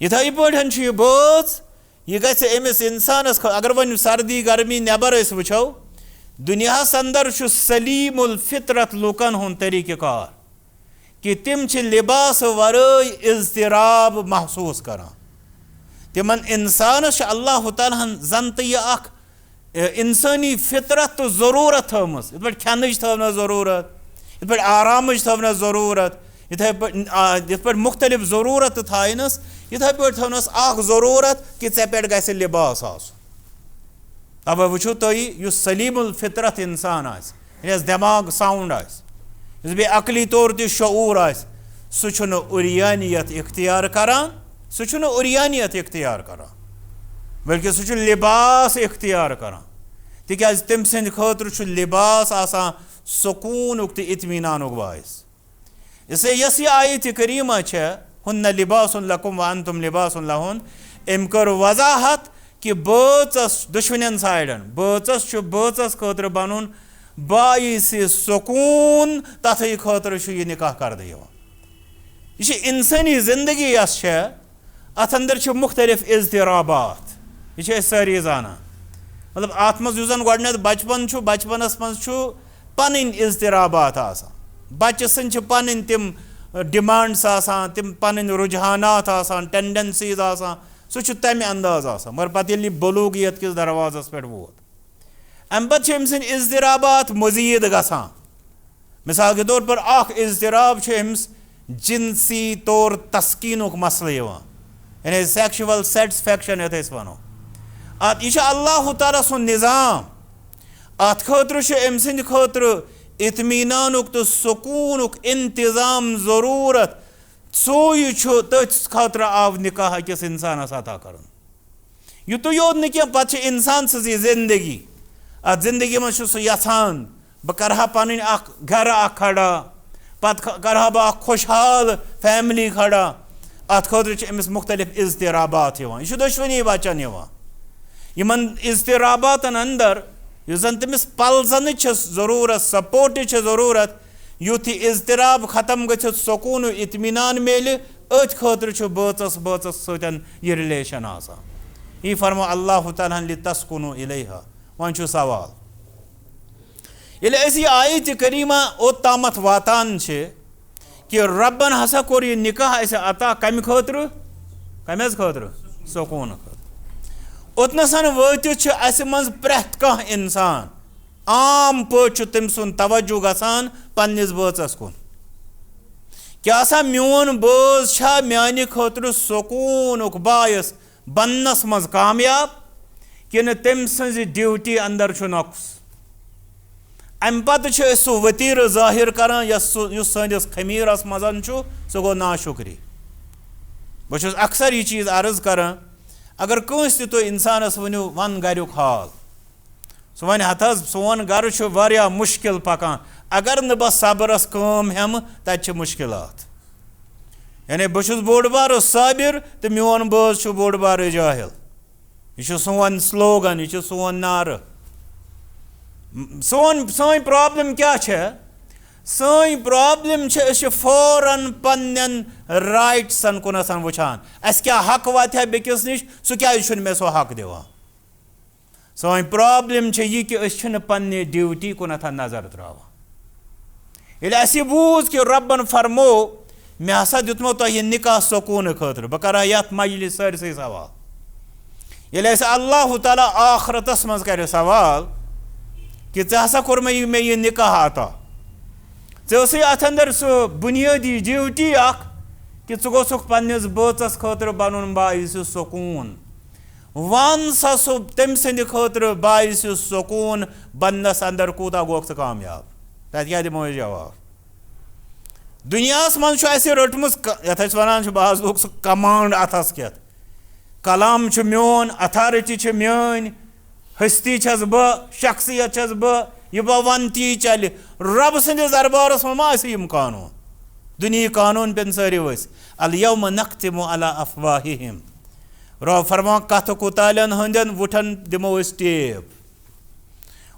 इथे पे यह बच यह गमिस इंसानस अगर वन सर्दी गर्मी नबर वो दुनियास अंदर सलीमुल फितरत लुकन हुन तरीक़ार कि तिम लिबास वराई इज़्तिराब महसूस करान तिमन इंसानस अल्लाह ताला जन तो यह इंसानी फितरत तो ज़रूरत थमस इत पे खन थवना ज़रूरत इत पे आराम थवना ज़रूरत इत पे मुख्तलिफ ज़रूरत थायनस इथे पे थवनस ज़रूरत कि ऐ पे गि लिबास आसुन तब वो तुम सलीमुल फितरत इंसान आस दिमाग साउंड आस बे अकली तौर तो शऊर सह उरियानियत इख्तियार करान सह उरियानियत इख्तियार करान बल्कि सह लिबास इख्तियार करान तिकाज तम सद खतर लिबास आसान सुकूनुक तो इत्मीनानुक बायस इसलिए यस यह आयत करीमा हुन्न लिबासुन लकुम व अंतुम लिबासुन लहुन अम कर वजाहत कि बचस दुश्मन साइडन बचस खतर बन बाइस सुकून तथ खतर यह निकाह कर यह इंसानी जिंदगी अत अंदर मुख्तलिफ इज़्तिराबात यह सारी जाना मतलब अत मज गो बचपनस मज पन इज़्तिराबात बच्चे सन पन तिम डिमांड्स तिम पन रुझानात टेंडेंसीज सह तमें अंदाज मगर पे बलूगियत किस दरवाज़स पे वोत अम पे अम इज़्तिराबात मजीद ग मिसाल के तौर पर इज़्तिराब अम्स जिनसी तौर तस्कीनुक मसले यानी सेक्शुअल सेटिस्फैक्शन ये वनो यह अल्लाह ताला सुन निज़ाम अत खतर अम सद खतर इत्मीनानुक तो सुकूनुक इंतज़ाम ज़रूरत सोई तथ खतर आव निकाह अकिस इंसानस अता कर युत योत न कह पे इंसान सजी जिंदगी अत जिंदगी मज सह यहान बह कर पन घर खड़ा पत कर बह खुशहाल फैमिली खड़ा अत खतर अमिस मुख्तलिफ इज़्तिराबात यह दुश्मनी बचन इन इज़्तिराबातन अंदर जन तमिस पलजन ज़रूरत सपोर्ट ज़रूरत युथ इज़्तिराब ख़त्म गथित सुकून इत्मीनान मेल अथ खतर बचस सतन यह रिलेशन यह फरमा अल्लाह ताला लितस्कुनु इलैहा वन सवाल ये आयत करीमा ओत तामत वातान कि रब्बन हसा कोर यह निकाह अता कम खतर कम खतर सुकून खतर ओतनसन वतित मज प्रेथ कह इंसान आम पे तम सुन तवज्जो गसान पन्निस बचस कुन क्या मोन बज माने खतर सुकूनुक बायस बनस मज कामयाब कि तम सज ड्यूटी अंदर नक्स अम पत सह वतीर जाहिर करान सनिस खमीरस मजन सह गो नाशुक्री बस अक्सर यह चीज़ अर्ज करान अगर कंस तो इंसानस वनो वन गरुक हाल सह वन हथ सोन गर वारिया मुश्किल पकान अगर न बह सब्रस काम हम तत मुश्किलात यानी बस बोड़ बार साबिर तो मोन बज बोड़ बार जाहिल यह सोन स्लोगन यह सोन नार सोन प्रॉब्लम क्या सोन प्रॉब्लम फौरन पन्न राइट्सन कुनसन वुचान अस क्या हक वात बेकिस निश सह क्या मे सो हक दिवान सोन प्रॉब्लम यह कि पन्ने ड्यूटी कुनथ नजर त्रावान ये अस बूज कि रब्बन फरमो मे हसा दितमो तुह निकाह सुकून खतर बह कर यथ मजलिस सरसे सवाल ये अल्लाह ताला आखरतस मज कर सवाल कि ऐ हसा कोर मे यह निकाह अता ऐ अत अंदर सह बुनियादी ड्यूटी कि गोसुक पन्निस बचस खतर बन बाइस सुकून वन सा सह तम सद खतर बाइस सुकून बनस अंदर कूता गोक कामयाब तत क्या दिमो जवाब दुनियास मज रटम ये वन बाज लोग सह कमांड अथस कत कलाम मोन अथॉरिटी मेन हस्ती छस बह शख्सियत छस बह यह बह वन ती चल रब सदिस दरबारस मज यम कानून दुनिया कानून पेन सारे वस अल यौम नख्तिमु अला अफवाहिहिम रब फरमा कथ कुतालन हंदन वुठन दिमो टेप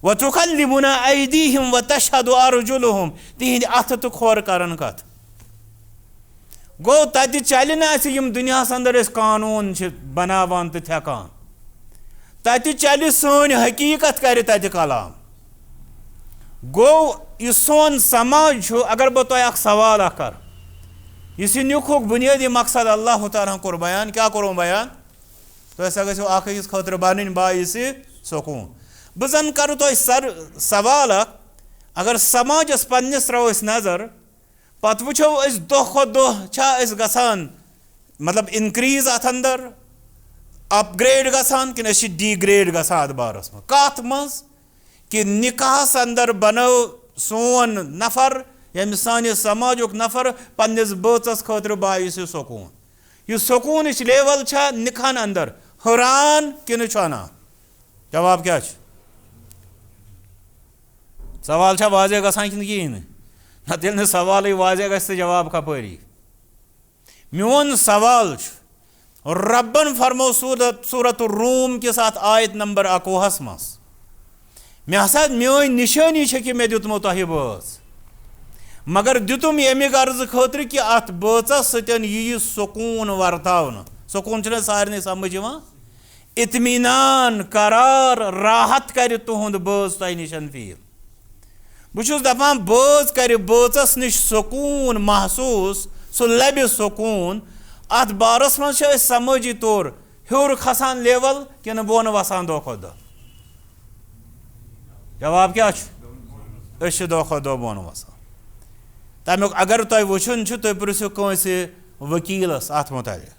व तुकल्लिमुना ऐदीहिम व तशहदु अर्जुलुहुम तिहिंद अथ तो खोर करन कथ गो तत चल ना यम दुनिया अंदर कानून बनावान तो थकान तत चल सोन हकीकत कर तत कलाम गो यह सोन समाज अगर बह तुह सवाल कर इस निकुक बुनियादी मकसद अल्लाह ताला कोर बयान क्या करो बयान तो ऐसा गो अकिस खतर बन बाइस सुकून बह जन कर तुह सवाल अगर समाजस पन्निस त्रो नजर पत वो दह खो दह गसान मतलब इनक्रीज अत अंदर अपग्रेड गसान कि डिग्रेड गसान अत बारस मज कत मज कि निकाहस अंदर बनो सोन नफर यम सान समाजुक नफर पन्निस बचस खतर बाइस सुकून यह सुकून लेवल निकाहन अंदर हुरान कि ना जवाब क्या सवाल वाजे गसान कि कहें ना सवाल वाजे ग जवाब कपरी मोन सवाल रब्बन फरमो सूरत रूम के साथ आयत नंबर 21 मस मे हसा मोन निशानी कि मे दुतमो तह बच मगर दुतुम यमि गर्ज खतर कि अत बचस सतन यी सुकून वर्तावन सुकून सारे समझ इत्मीनान करार राहत कर तुहद बच तह निशन फील बहुत दपान बच कर बचस नश सुकून महसूस सह लबि सुकून अत बारस मज समझी तौर हूर खसान लेवल कि बोन वसान दो खो दो जवाब क्या दो खो दो बोन वसान तमुक अगर तुम वुचन तुम पृछो कंसे वकीलस अत मुतालिक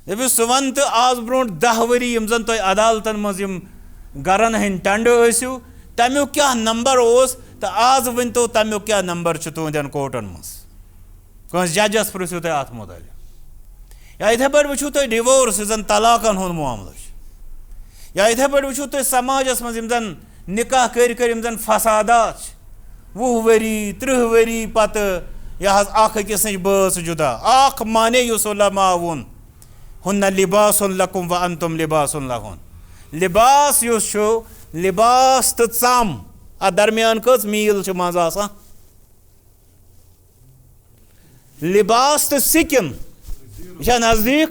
दपिस सह वन तो आज ब्रो 10 वरी यम जन तुम अदालतन मज गरन हंद टंड ऐसु तमुक क्या नंबर ओस तो आज वन तो तमुक क्या नंबर तुहदन कोर्टन मज कंस जजस पृछो तुम अत मुतालिक या इथे पे वो तुम डिवोर्स जन तलाकन हुंद मामल या इथे पे वो तुम समाजस मज जन निकाह कर जन फसादात 20 वरी 30 वरी पत यह अकिस नश बच जुदा अख माने युसुलमा वोन हुन्न लिबासुन लकुम व अंतुम लिबासुन लहुन लिबास लिबास तो चम अ दरमियान कस मील मज आसान लिबास तो सिकिन यह नजदीक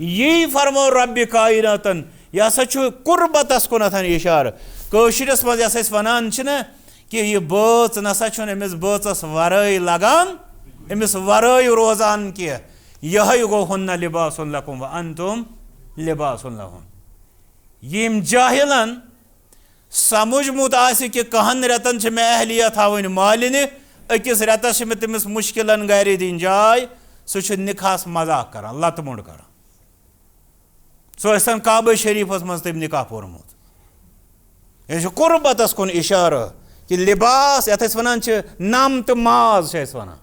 यी फरमो रब्बि कायनातन यह सा कुर्बतस कुन इशार कशिरस मज वनान कि यह बच नसा अमिस बचस वरय लगान अमिस वरय रोजान कह यह गो हुन्न लिबासुन लकुम व अंतुम लिबासुन लहुन यम जाहिलन समझमुत आसि कि कहन रेतन मे अहलिया थावन मालिन अकिस रेतस मे तमिस मुश्किलन गर दिन जाय सह निकाहस मजाक कर लत मुंड कर सह काबा शरीफस मज तम निकाह पोरमुत यह कुर्बतस कुन इशार कि लिबास ये वन नम तो माज वन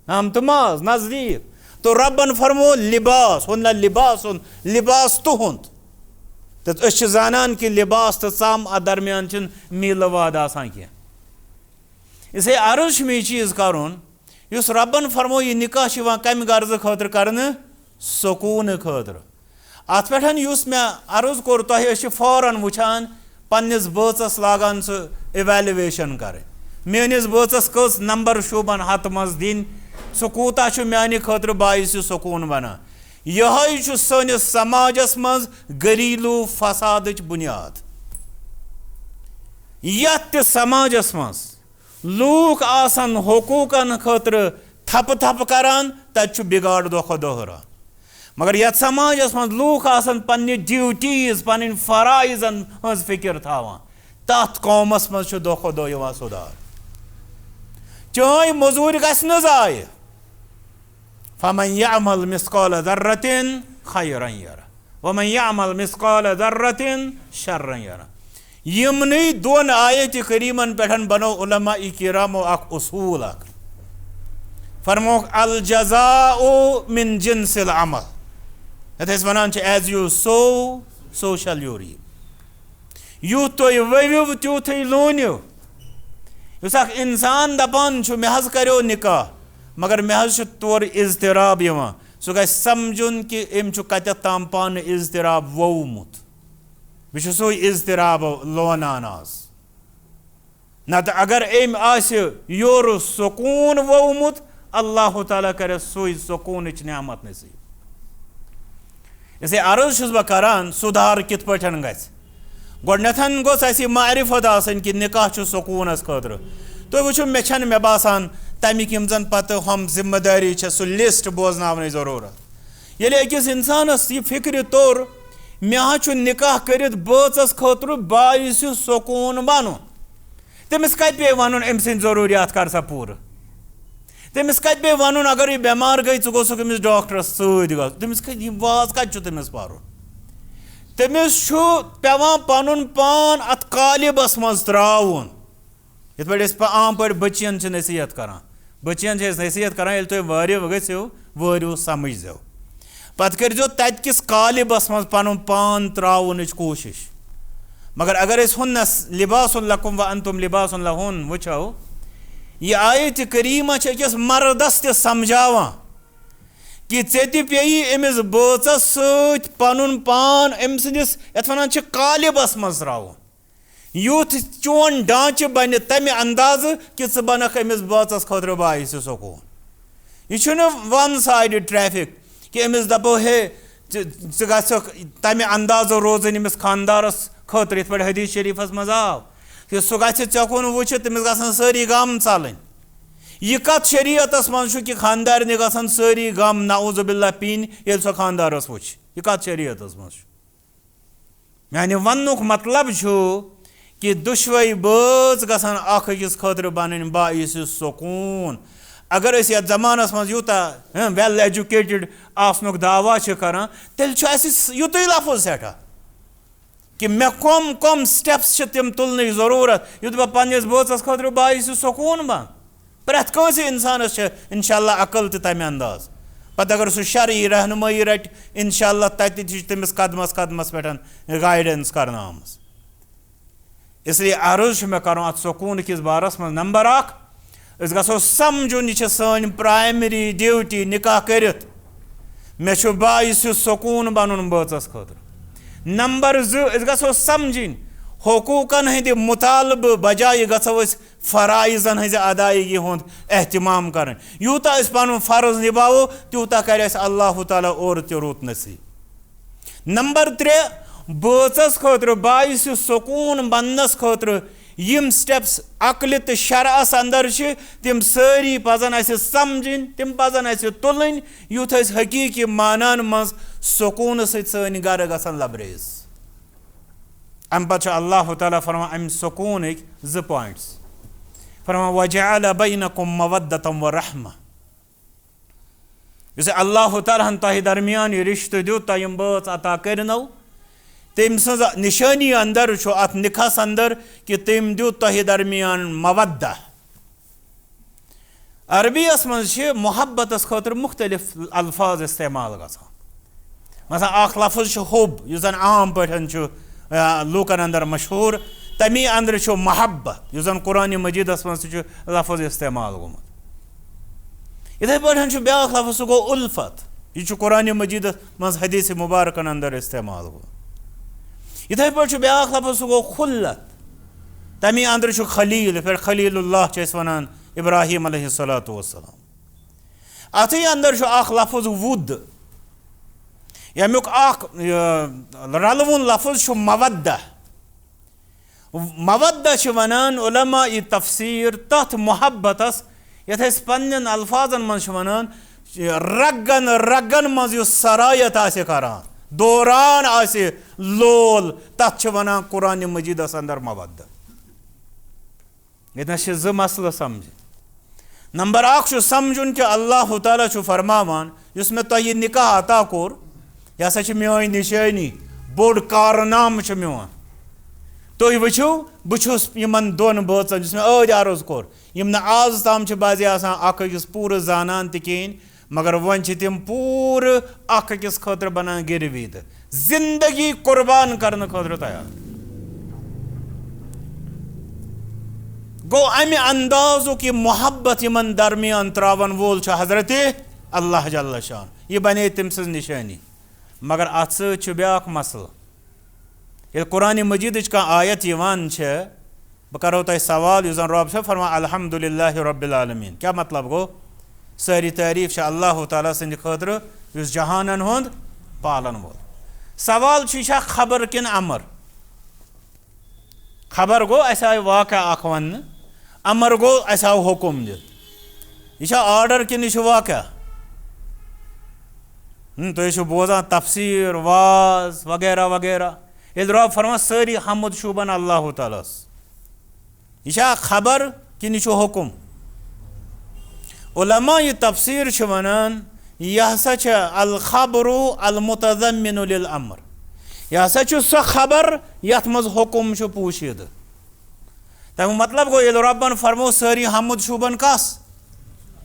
नम तो माज नजदीक तो रब्बन फरमो लिबास हुन्न लिबासुन लिबास तुहुंद तो जानान कि लिबास तो चम अ दरमियान मील वाद आसान कह इसे अर्ज मे चीज करुन युस रब्बन फरमो यह निकाह कम गर्ज खतर कर सुकून खतर अत पे युस मे अर्ज कोर तुह फौरन वुचान पन्निस बचस लागान सह इवैल्यूएशन कर मेनिस बचस कस नंबर शोबन हत मज दिन सह कूता माने खतर बाइस सुकून बना यह सनिस समाजस मज घरेलू फसाद बुनियाद यत समाजस मज लूक आसन हुकूकन खतर थप थप करान तत बिगाड़ दो खो दो रहा मगर यथ समाजस मज लूक आसन पन्नि ड्यूटीज पन्न फराइजन हज फिक्र थावान तथ कौमस मज दो खो दो यवान सुधार चाहे मजूर गस न जाय फमन यअमल मिस्काल दर्रतिन खैरन यरा वमन यअमल मिस्काल दर्रतिन शर्रन यरा यमने दोन आयत करीमन पेठन बनो उलमा इकिरामो अख उसूल अख फरमो अल जज़ाउ मिन जिनसिल अमल यथ वनान as you sow shall you reap यूथ तुम वविव त्यूथ लोनिव युस अख इंसान दपान मे हज करो निकाह मगर मे हज तौर इज़्तिराब यवान सह गि समझुन कि अम कत ताम पान इज़्तिराब वोमुत बह सो इज़्तिराब लोनान आज नत अगर अम योर सुकून वोमुत अल्लाह ताला कर सो सुकून नियामत नसीब इसे अर्ज बह करान सुधार कित पठन गस गोडनथन गोस अस मारिफत आसन कि निकाह सुकूनस खतर तुम वो मे छन मे बासान तमिक यम जन पत हम जिम्मेदारी सह लिस्ट बोजन जरूरत ये अकिस इंसानस यह फिक्र तौर मे निकाह कर बचस खतर बाइस सुकून बन तमिस कत पे वन अम सद जरूरियात कर सा पूर तमिस कत पे वन अगर यह बेमार गई गो अमिस डॉक्टरस समिस वाज कत तमिस पार तमिस पेवान पन पान अत कालिबस मज त्राउन इत पे आम पे बचियन नसीहत करान बचियन नसीहत करान तुम वारियो गो वारियो समझो पत करो तत किस कालिबस मज पन पान त्राउन कोशिश मगर अगर हुन्न लिबासुन लकुम व अंतुम लिबासुन लहुन वुचो यह आयत करीमा अकिस मर्दस ते समझावान कि चे पे अमिस बचस सत पनुन पान अम सदिस यथ वन कालिबस मज त्राउन युथ चोन ढांचे बन तमि अंदाज कि ज बनख अमिस बचस खतर बाइस सुकून। यह वन साइड ट्रैफिक कि अमिस दपो हे गख तमि अंदाज रोजन अमिस खानदारस खतर इत पे हदीस शरीफस मज आव कि सह गि चकुन वुच तमिस गसन सारी गम चलन। यह कत शरीयतस मज कि खानदार गसन सारी गम नाउजुबिल्ला पीन ये सह खानदारस वुच यह कत शरीयतस मज। यानी वनुक मतलब कि दुश्वई बच गसन अखिस खतर बन बाइस सुकून। अगर अस यथ जमानस मज यूता वेल एजुकेटेड आसनुक दावा करान तेल युत लफज सठा कि मे कम कम स्टेप्स तम तुलने जरूरत युत बह पन्निस बचस खतर बाइस सुकून बन। प्रत कंस इंसानस इंशाअल्लाह अकल तो तमें अंदाज पत अगर सह शरई रहनुमाई रट इंशाअल्लाह तत तमिस कदमस कदमस पे गाइडेंस कर आमस। इसलिए अर्ज मे कर अत सुकून किस बारस मज नंबर 1 अस गो समझुन यह सन प्राइमरी ड्यूटी निकाह करित मे बाइस सुकून बनुन बचस खतर। नंबर 2 अस गो समझिन हकूकन हंद मुतालब बजाय गो फराइजन हज अदायगी हुंद एहतमाम कर। यूता पन फर्ज निभावो तूता कर अल्लाह ताला और ते रुत नसीब। नंबर 3 बचस खतर बाइस सुकून बनस खतर यम स्टेप्स अकल तो शरअस अंदर तम सारी पजन समझिन तम पजन तुलन युथ हकीकी मानान मज सुकून सन गर गसन लबरेज। अम पे अल्लाह ताला फरमा अम सुकून 2 पॉइंट्स फरमा वजअल बैनकुम मवद्दतम व रहमा। इस अल्लाह ताला तह दरमियान रिश्त दुत तम बच अता करनो तम सज निशानी अंदर अत निखस अंदर कि तम दुत तह दरमियान मवद्दा। अरबीस मज मोहब्बत खतर मुख्तलिफ अल्फाज इस्तेमाल गसान। मसलन अख लफ्ज हुब यह जन आम पे लूकन अंदर मशहूर तमी अंदर महब्बत यह जन कुरान मजीदस मज लफ्ज इस्तेमाल गोमुत। इथे पे ब्या लफ्ज सह गो उल्फत यह कुरान मजीदस मज हदीस मुबारकन अंदर इस्तेमाल गो। इथे पे ब्या लफ्ज सह गो खुल्लत तमी अंदर खलील फिर खलीलुल्लाह वन इब्राहिम अलैहिस्सलातु वस्सलाम। अथी अंदर लफ्ज वुद यमुक रलवुन लफ्ज मवद्दा। मवद्दा वनान उलमा तफसीर तथ मोहब्बतस यथ पन्न अल्फाजन मज वनान रगन रगन मज सरायत करान दौरान लोल तथ वनान कुरान मजीदस अंदर मवद्दा। ये 2 मसल समझ। नंबर 1 समझुन कि अल्लाह ताला फरमावान युस मे तह निकाह अता कोर यह हसा मेरी निशानी बोड़ कारनाम मोन। तुम वो बहुस इन 2 बचन जिस मे अर्ज कोर यम आज ताम बाजे अकिस पूर जानान तहन मगर वन तम पूर अकिस खतर बनान गिरविद जिंदगी कुर्बान करने खतर तैयार। गो अमि अंदाजु कि मोहब्बत इन दरमियान त्रावन वोल हजरत अल्लाह जल्ल शान यह बने तम सज निशानी। मगर अत ब्या मसल ये कुरान मजीद आयत बह करो तुम सवाल यह रब फरमा अल्हम्दुलिल्लाह रब्बिल आलमीन। क्या मतलब गो सारी तारीफ अल्लाह ताला सद खतर इस जहानन हुंद पालन वोल। सवाल यह खबर किन अमर। खबर गो अस आय वाक़या अख वन अमर गो अस आव हुकुम दित यह आर्डर किन यह वाक़या तुम बोजान तफसीर वाज वगैरह वगैरह। ये रब फरमा सारी हमद शुबन अल्लाह ताला यह खबर किन यह हुकुम। उलमा यह तफसीर वनान यह हसा अल खबरु अल मुतज़म्मिनु लिल अमर। यह हसा सह खबर यथ मज हुकुम पोशीद। तम मतलब गो ये रबन फरमो सारी हमद शुबन कस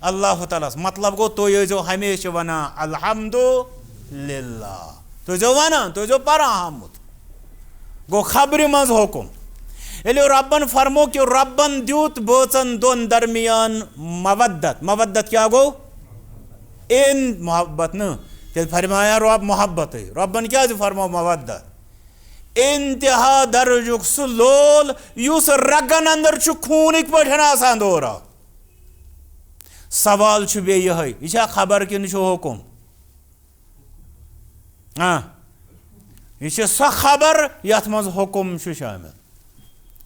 अल्लाह ताला मतलब गो तुम हमेशा वना अल्हम्दुलिल्लाह तुम वना तुम परा हमद गो खबर मज हुकुम। ये रबन फरमो कि रबन दुत बचन 2 दरमियान मवद्दत। मवद्दत क्या गो इन मोहब्बत न तेल फरमाया रब मोहब्बत रबन क्या फरमो मवद्दत इंतहा दर्जुक सह लोल युस रगन अंदर खूनिक पे आसान दौरा सवाल बे यह खबर कि हुकुम यह सह खबर यथ मज हुकुम शामिल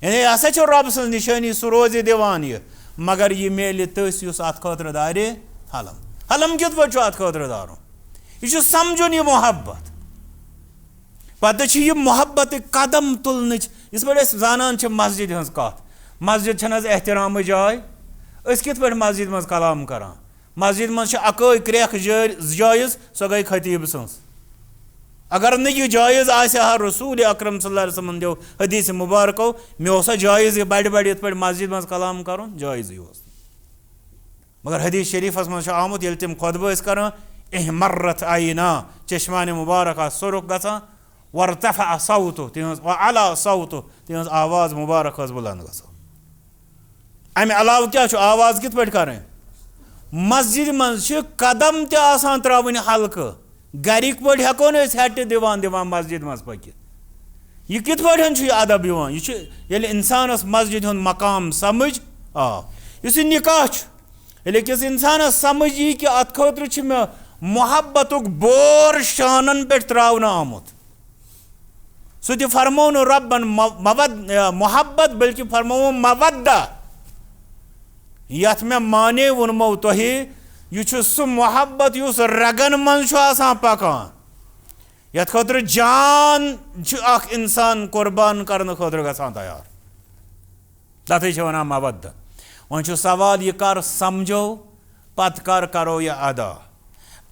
यानी यह हसा रब सज निशानी सह रोज दिवान यह मगर यह मेल तस अत खतर दारे हलम हलम कित पे अत खतर दारुन यह समझुन यह मोहब्बत पत यह मोहब्बत कदम तुलन इस पे जानान मस्जिद हज कत मस्जिद एहतराम जाय कित पे मस्जिद मज कलाम करान मस्जिद मज अकै क्रेख जायज सो गई खतीब सज अगर न यह जायज आ रसूल अकरम सल्लल्लाहु अलैहि वसल्लम दो हदीस मुबारको मे ओसा जायज यह बड़ बड़ ये मस्जिद मज कलाम कर जायज मगर हदीस शरीफस मज आमुत ये तम खुतबह कर इहमर्रत आइना चश्मान मुबारक सुरुख गसान वरतफ़अ सौतु अला सौतु तिहज आवाज मुबारक बुलंद गसान अमे अलाव क्या आवाज कित पे करें मस्जिद मज कदम तसान त्रावन हल्क गरिक पे हेको हेट दिवान दिवान मस्जिद मज पकित यह कित पे अदब यह इंसानस मस्जिद हुंद मकाम समझ इस निकाह ये किस इंसानस समझ यी कि अत खतर मे मोहब्बत बोर शानन पे त्रावन आमुत सह तह फरमो न रबन मोहब्बत बल्कि फरमो मवद्दा यथ मे माने वनमो तह यह सह मोहब्बत युस रगन मज पकान यथ खतर जान अख इंसान कुर्बान करने खतर गसान तैयार तथे वन मवद्दा वन सवाल यह कर समझो पत कर करो यह अदा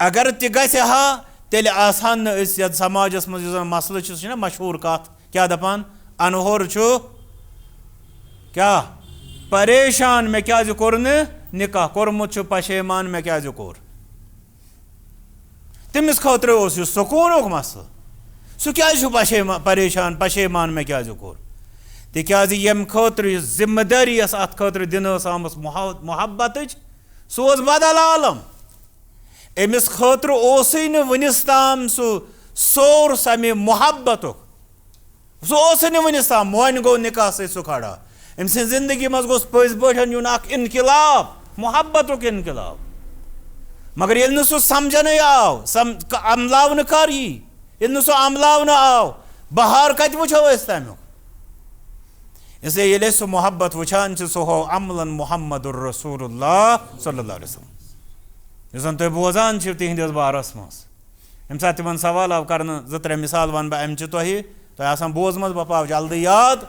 अगर तह गहा तेल आसान न समाजस मज मसल मशहूर कत क्या दपान अनहोर क्या परेशान मे क्या कोर निकाह कोरमुत पशेमान मे क्या कोर तमिस खतर सुकून मसल सह क्या परेशान पशेमान मे क्या कोर तिकाज यम खतर जिम्मेदारी अत खतर दिन आम मोहब्बत सह बदल आलम अमिस खतर वनिस ताम सोर समे मोहब्बत सह वनिस ताम वन गो निकाह सह खड़ा अम जिंदगी मज गोस पज पे यून इनकलाब मोहब्बत इनकलाब मगर ये सह समझन आव अमलावन कर ये सह अमलावन आव बहार कत वो तमुक इसलिए ये सह मोहब्बत वुचान सह हो अमलन मुहम्मदुर रसूलुल्लाह सल्लल्लाहु अलैहि वसल्लम जन तुम बोजान तिहंदिस बारस मज यम सात तिमन सवाल आव कर जो त्रे मिसाल वन बह अमच तुह बोजम बह पाव जल्दी याद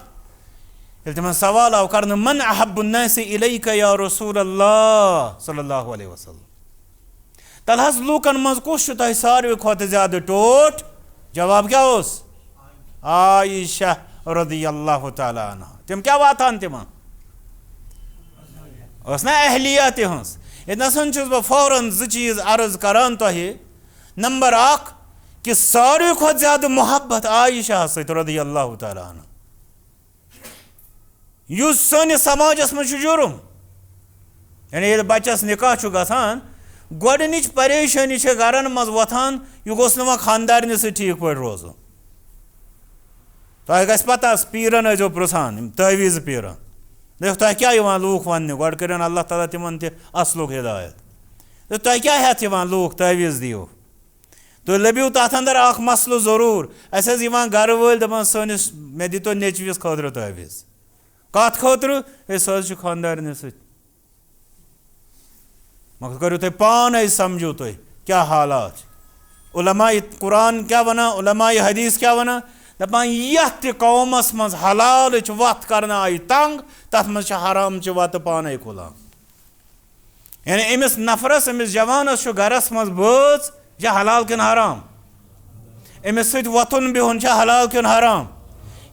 ये तिमन सवाल आव कर मन अहब्बुन्नासि इलैका या रसूलल्लाह सल्लल्लाहु अलैहि वसल्लम तल हज लूकन मज कुछ तुह सारे खुद ज्यादा टोट जवाब क्या आयशा रज़ियल्लाहु तआला अन्हा तिम क्या वातान तिमन ना अहलिया तिहज इतन बह फौरन जो चीज अर्ज करान तुह नंबर अख कि सारे खुद ज्यादा मोहब्बत आयशा सत रज़ियल्लाहु तआला अन्हा युस सनिस समाजस मज जुर्म यानी ये बच्चस निकाह गसान गोडनिच परेशानी गरन मज वथान यह गोस न खानदारन सह ठीक पे रोजन तुह गस पता पीरन अजो पृछान तवीज़ पीरन देख तुह क्या लूख वन गो कर अल्लाह ताला तिमन असलुक हिदायत तुह क्या हेत लूख तवीज़ दियो तुह लबियो तथ अंदर अख मसल जरूर अस गर वल दपान सनिस मे दितो नेचविस खतर तवीज़ कत खतर सह खानदारन सत मगर करो तुम पान समझो तुम क्या हालात उलमाए कुरान क्या वना उलमाए हदीस क्या वना दपान यथ कौमस मज हलाल वत कर आई तंग तथ मज हराम वत पान खुलान यानी अमिस नफरस अमिस जवानस गरस मज बज यह हलाल किन हराम अमिस सत वथुन बिहुन हलाल किन हराम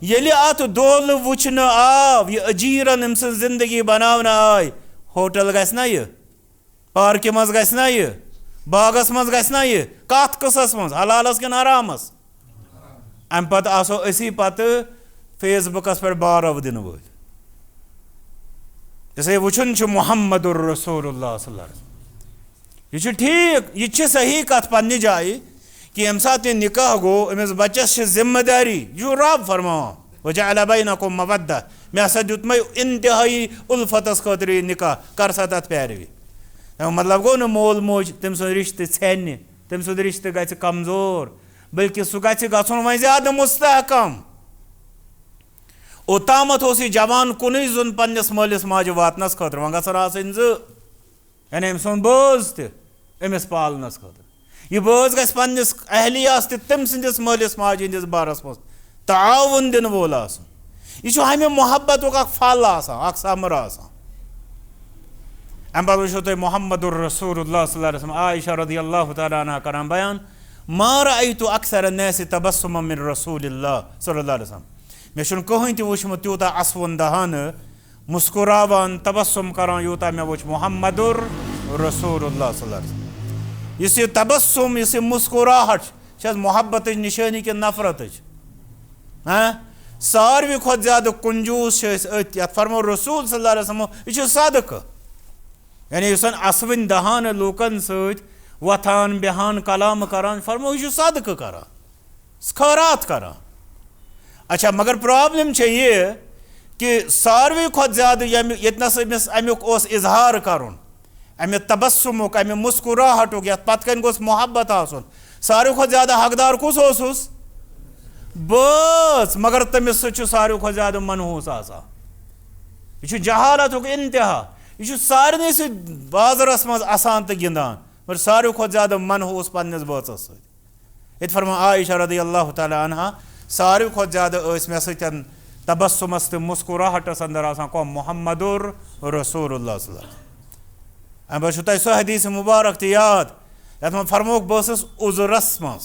ये अत दोल वुचन आव यह अजीरन अम जिंदगी बनावन आय होटल गना यह पार्क मज गना यह बागस मज गना यह कत कसस मज हलालस किन हरामस अम पत आसो असी पत फेसबुकस पे बारव दिन वो जैसे वुचन मोहम्मदुर रसूलुल्लाह सल्लल्लाहु अलैहि वसल्लम यह ठीक, यह सही कथ पन्ने जाए कि यम सात निकाह गो अमिस बच्चस जिम्मेदारी यह रब फरमान वजअल बैनकुम मवद्दा मे हसा दुत मे इंतहाई उल्फतस खतर निकाह कर सा तथ पैरवी मतलब गो न मोल मोज तम सु रिश्ते छेन तम सु रिश्ते गि कमजोर बल्कि सह गि गन वह ज्यादा मुस्तहकम ओतामत जवान कुन जुन पन्नस मालिस माजे वातनस खतर वह गसन आसन यानी अम सुन बोझ तमिस पालनस खतर यह बोझ गि पन्नस अहलियास तम सिंदिस मालिस माजे हंदिस बारस मज ताउन दिन वोल आसन यह हमें मोहब्बत फल आसान समर आसान अम पे वो तुम मोहम्मदुर रसूलुल्लाह सल्लल्लाहु अलैहि वसल्लम आयशा रदियल्लाहु तआला अन्हा करान बयान मा रअयतु अक्सर अन्नास तबस्सुम मिन रसूलिल्लाह सल्लल्लाहु अलैहि वसल्लम मे कहीं तु वुचमुत यूता असवन दहान मुस्कुरावान तबस्सुम करान यूता मे वुच मोहम्मदुर रसूलुल्लाह सल्लल्लाहु अलैहि वसल्लम यह तबस्सुम यह मुस्कुराहट मोहब्बत निशानी कि नफरत सारवी खुद ज्यादा कंजूस फरमो रसूल सल्लल्लाहु अलैहि वसल्लम यह सदक यानी असवन दहान लूकन सथान बेहान कलाम करान फरमो यह सदक करान खैरात करान। अच्छा मगर प्रॉब्लम यह कि सारवी खुद ज्यादा यतनस अमिस अमुक इजहार करुन अमे तबस्सुमुक अमे मुस्कुराहटुक ये पत कन गोस मोहब्बत आसन सारवी खुद ज्यादा हकदार कुस ओसुस बस मगर तमिस सारवी खुद ज्यादा मनहूस आसान यह जहालतुक इंतहा यह सारे स बाजरस मज आसान तो गिंदान मगर सारवी खुद ज्यादा मनहूस पन्नस बचस सत फरमा आयशा रदियल्लाहु तआला अन्हा सारवी खुद ज्यादा मे सतन तबस्सुमस तो मुस्कुराहटस अंदर आसान कौन मोहम्मदुर रसूलुल्लाह सल्लल्लाहु अलैहि वसल्लम तुम सह हदीस मुबारक तो याद ये मे फरमोक बस उजरस मज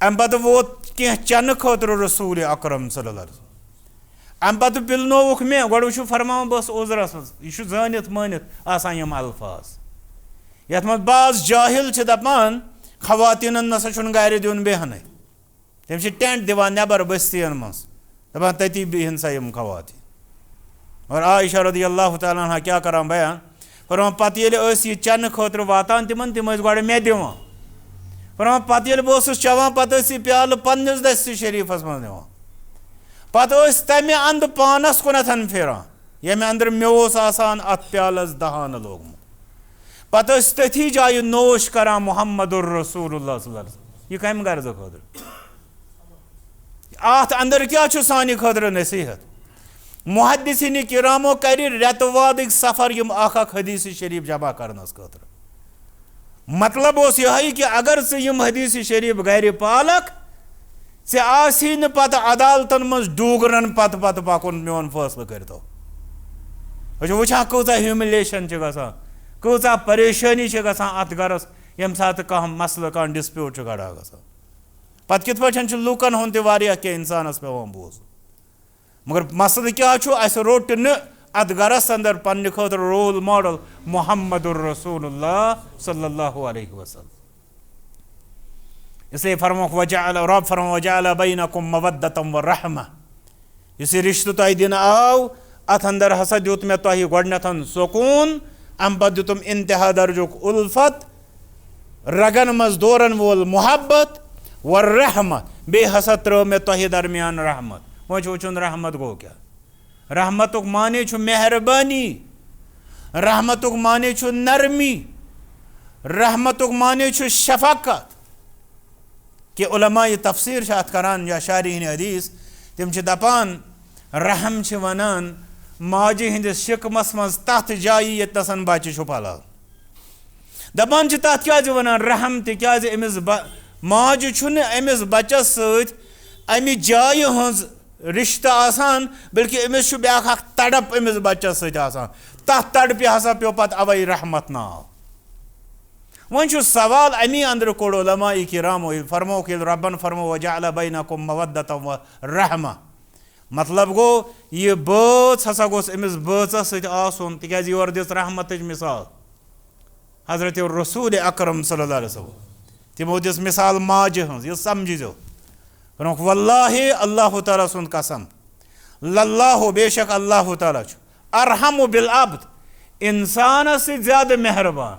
अम पे वोत कह चन खतर रसूल अकरम सल्लल्लाहु अलैहि वसल्लम अम पे पिलनोवुक मे गो वो फरमान बस उजरस मज यह जानित मानित आसान यम अल्फाज ये बाज जाहिल दपान खवातीन नसा गर दिन बेहन तम टेंट दिवान नबर बस्तियन मज दपान तती बिहन सा यम खवातीन और आयशा रदियल्लाहु तआला अन्हा क्या करान बयान फरमान पत ये चन खतर वातान तिमन तिम गो मे दिवान फरमान पत बस चवान पत प्याल पन्नस दस्त शरीफस मज दिवान पत तमे अंद पानस कुन फिरान ये अंदर मे आसान अत प्यालस दहान लोगमुत पत तथी जाय नोश करान मोहम्मदुर रसूलुल्लाह सल्लल्लाहु अलैहि वसल्लम यह कम गर्ज खतर अत अंदर क्या सानि खतर नसीहत मुहद्दिसीन किरामो कर रेतवाद सफर यम हदीस शरीफ जमा करनस खतर मतलब यह कि अगर से यम हदीस शरीफ गर पालक से आसी न पत अदालतन मज डूगरन पत पत पकुन मोन फैसला करतो वुचान कूचा ह्यूमिलेशन गसान कूचा परेशानी गसान अत गरस यम सात कह मसल कह डिस्प्यूट गड़ा गसान पत कित पे लूकन हुन क्या इंसानस पेवान बोज मगर मसल क्या अस रोट न अत गरस अंदर पन्ने खतर रोल मॉडल मोहम्मदुर रसूलुल्लाह सल्लल्लाहु अलैहि वसल्लम इसलिए फरमो रब फरमो वजअल बैनकुम मवद्दतम व रहमा इस रिश्ते तुह दिन आव अत अंदर हसा दुत मे तुह गोडनथन सुकून अम पे दुतम इंतहा दर्जुक उल्फत रगन मज दोरन वोल मोहब्बत व रहमत बे हसा त्रो मे तुह दरमियान रहमत वो वुचुन रहमत गो क्या रहमतुक माने मेहरबानी रहमतुक माने नरमी रहमतुक माने शफकत कि उलमा ये तफसीर अत करान या शारीन हदीस तम दपान रहम वनान माजे हंदिस शिकमस मज तथ जाय यतनसन बच्चे पलाल दपान तथ क्या वनान रहम क्या अमिस माज अमिस बच्चस सत अमि जाय हज रिश्त आसान बल्कि अमिस ब्या तड़प अमिस बच्चस सत तथ तड़पे हसा पे पत अवै रहमत नाव वन सवाल अमी अंदर कोड़ उलमाए किरामो फरमो कि रब्बन फरमो वजअल बैनकुम मवद्दतम व रहमा मतलब गो यह बच हसा गोस अमिस बचस सत आसन तिकाज योर दिस रहमत मिसाल हजरत रसूल अकरम सल्लल्लाहु अलैहि वसल्लम तिमो दिस मिसाल माज हज यह समझो वल्लाहि अल्लाह ताला सुन कसम लल्लाहु बेशक अल्लाह ताला अरहम बिल अब्द इंसान से ज्यादा मेहरबान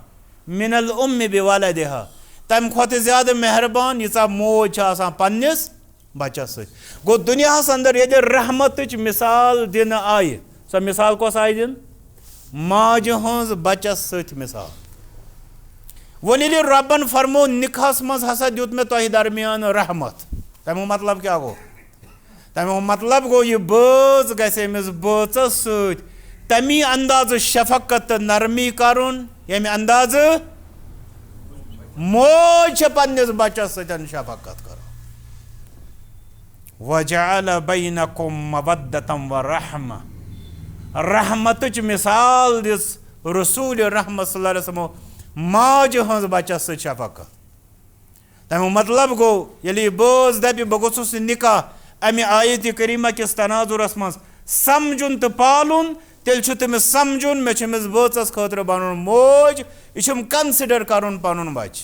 मिनल उम्मि बिवलदिहा तम खोत ज्यादा मेहरबान यीचा मोज आसान पन्निस बच्चस सत गो दुनियास अंदर ये रहमतच मिसाल दिन आय सो मिसाल कस आय दिन माज हज बच्चस सत मिसाल वो रबन फरमो निकाहस मज हसा दुत मे तोह दरमियान रहमत तमो मतलब क्या गो तमो मतलब गो ये बज गसे अमिस बचस सत तमी अंदाज शफकत नरमी करुन यमि अंदाज मोज पन्निस बच्चस सतन शफकत कर वजअल बैनकुम मवद्दतम व रहमा रहमतच मिसाल दिस रसूल रहमत सल्लल्लाहु अलैहि वसल्लम माज हज बच्चस सत शफकत तमो मतलब गो यदि बज दपि बह गोसुस निकाह अमि आयत करीमा किस तनाजुरस मज समझुन तो पालुन तेल तमिस समझुन मे बचस खतर बन मोज यह कंसिडर कर पन बच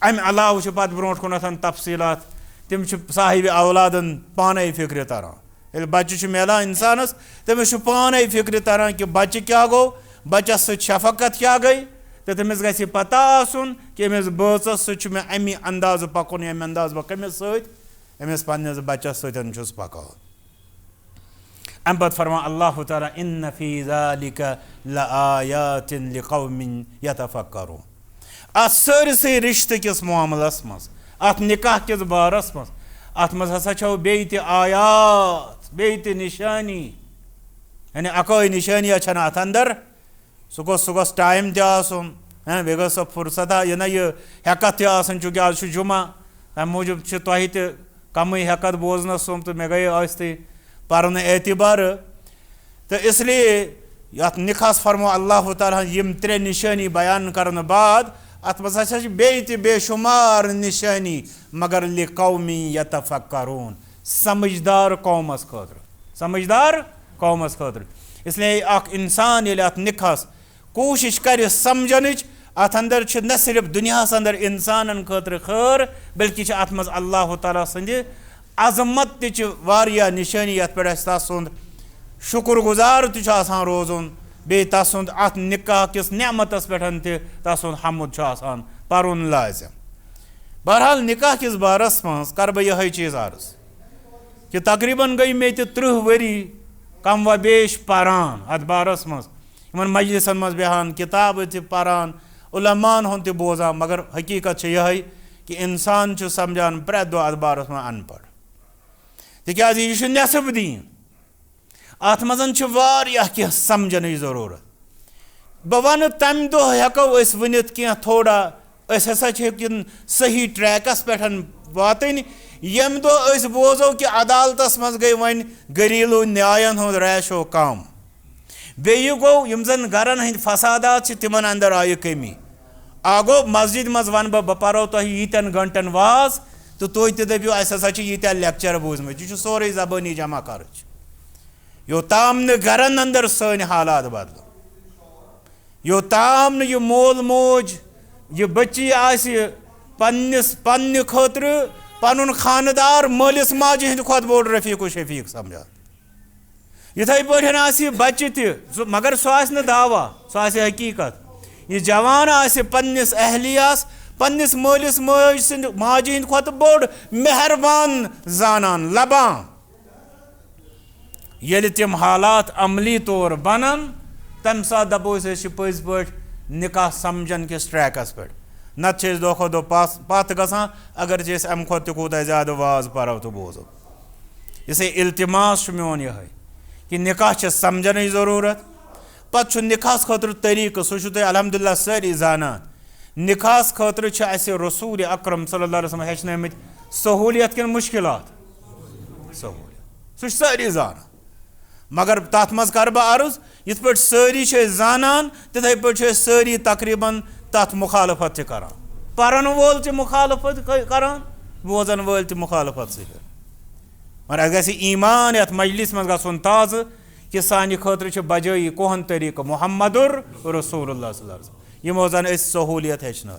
अमि अलाव पे ब्रो कुन तफसीलात तम साहिब औलादन पाने फिक्र तरान बच्चे मिलान इंसानस तमिस पाने फिक्र तरान कि बच्चे क्या गो बच्चस सत शफकत क्या गई तो तमिस गि पता आसन कि अमिस बचस सत मे अमी अंदाज पकुन यम अंदाज बह कमिस समिस पन्निस बच्चस सतन पकान अम पत फरमा अल्लाह ताला इन्न फी ज़ालिका लआयातिन लिक़ौमिन यतफक्करून अत सरसै रिश्ते किस मामलस मज अत निकाह किस बारस मज अत मज हसा छो बेय ते आयात बेय ते निशानी यानी अकोई निशानिया छन अत अंदर सुगस टाइम ते आसन बे गस फुर्सत यह यह हेकत ते आसन चूँकि आज जुमा तम मूजूब तह ते कम हेकत बोजनस सोम तो मे गई आस्ते पर्न एतबार तो इसलिए अत निकाहस फरमो अल्लाह ताला यम त्रे निशानी बयान करने बाद अत मज बेशुमार निशानी मगर लिक़ौमी यतफक्करून समझदार कौमस खतर समझदार कौमस खतर इसलिए अख इंसान ये अत निकाहस कोशिश कर समझनच अत अंदर न सिर्फ दुनियास अंदर इंसान खतर खैर बल्कि अत मज अल्लाह ताला सद अजमत तह निशानी ये पे तसुंद शुक्र गुजार तसान रोजुन बे तसुंद अत निकाह किस नेमतस पे तसुंद हमुद पर्न लाजिम बहरहाल निकाह किस बारस मज कर बह यह चीज़ अर्ज कि तकरीबन गई मे 30 वरी कम व बेश पारान अत बारस मज इन मजलिसन मज बेहान किताब पारान उलमान हुंद बोजान मगर हकीकत यह कि इंसान समझान प्रेत दो अत बारस मज अनपढ़ तिकाज यह नेसफ दीन अत मजन कह समझन जरूरत बह वन तम दो हेको वनित कह थोड़ा हसा सही ट्रैकस पे वातन यम दो बोजो कि अदालतस मज गई वन घरेलू न्यायन हुंद रैशो कम बेयु गो यम जन घरन हंद फसादात तिमन अंदर आय कमी आ गो मस्जिद मज वन बह परो तह यीतन घंटन वाज तो तुह ते दपो हसा यीत्या लेक्चर बूजम यह सोरे जबानी जमा कर योताम न घरन अंदर सन हालात बदल योताम न यह मोल मोज यह बच्ची पन्ने खतर पन खानदार मालिस माज हंद खुद बोड़ रफीक शफीक समझा इथे पे बच्चे त मगर सह दावा सह हकीकत यह जवान पन्निस अहलियास पन्निस मालिस माज हंद खुद बोड़ मेहरबान जानान लबान ये तम हालात अमली तौर बनान तम सात दपो पज पे निकाह समझन किस ट्रैकस पे नत दो खो दो पत गसान अगर अम खुद कूत ज्यादा वाज परो तो बोजो इसे इल्तिमास मोन यह कि निकाह समझन जरूरत पे निकाहस खतर तरीक़ सह अलहमदुलिल्लाह सारी जानान निकाहस खतर रसूल अकरम सल्लल्लाहु अलैहि वसल्लम हेचनमित सहूलियत किन मुश्किलात सहूलियत सह सारी जान मगर तथ मज कर बह अर्ज यथ पे सारी जानान तिथे पे सारी तकरीबन तथ मुखालफत करान परन वोल त मुखालफत करान बोजन वोल त मुखालफत सह मगर गि ईमान यथ मजलिस मज गन ताज कि सान खतर बजाई कोहन तरीक़ मुहम्मदुर रसूलुल्लाह सल्लल्लाहु अलैहि वसल्लम यमो जन सहूलियत हेचन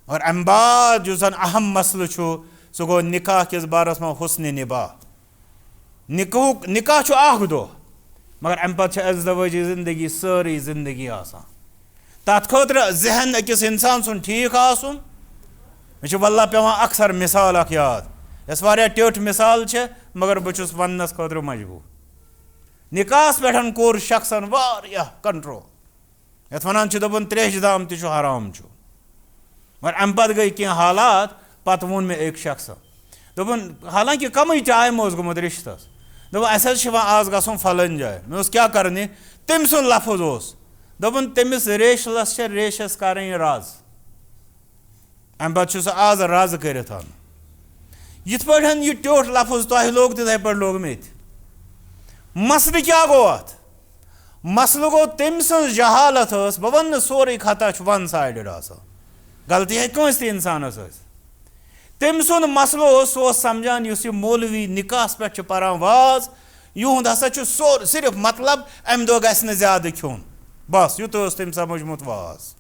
और अम बाद जो जन अहम मसल सह गो निकाह किस बारस में हुस्न निबाह निकाह आख दो मगर अम पे अजदवाजी जिंदगी सारी जिंदगी आसान तथ खतर जहन अकिस इंसान सुन ठीक आसुन मे वल्ला पेवान अक्सर मिसाल अख याद यस वारिया टेठ मिसाल छे मगर बचुस वन्नस खतर मजबूर निकास पेठन कोर शख्सन वारिया कंट्रोल यथ वनान छ दोपन त्रेश दाम ति छु हराम छु मगर अम पत गई कि हालात पत वोन में एक शख्स दोपन हालांकि कम टाइम ओस गुमुत रिश्तस दोपन अस छ आज गसुन फलन जाय मे ओस क्या करने तम सुन लफ्ज ओस दोपन तमिस रेशलस छ रेशस करन राज अम पत छु आज राज करित आन यिथ पठन ये टोट लफ्ज तह लोग तिथे पर लोग में मसल क्या गो अत मसल गो तम सज जहालत बह वन सोरे खता वन साइडेड गलती है कंस इंसानस तम सुन मसलो सो समझान इस मौलवी निकास पे परान वाज युंद हसा सोर सिर्फ मतलब अम दो गि ज्यादा खुन बस युत तम समझमुत वाज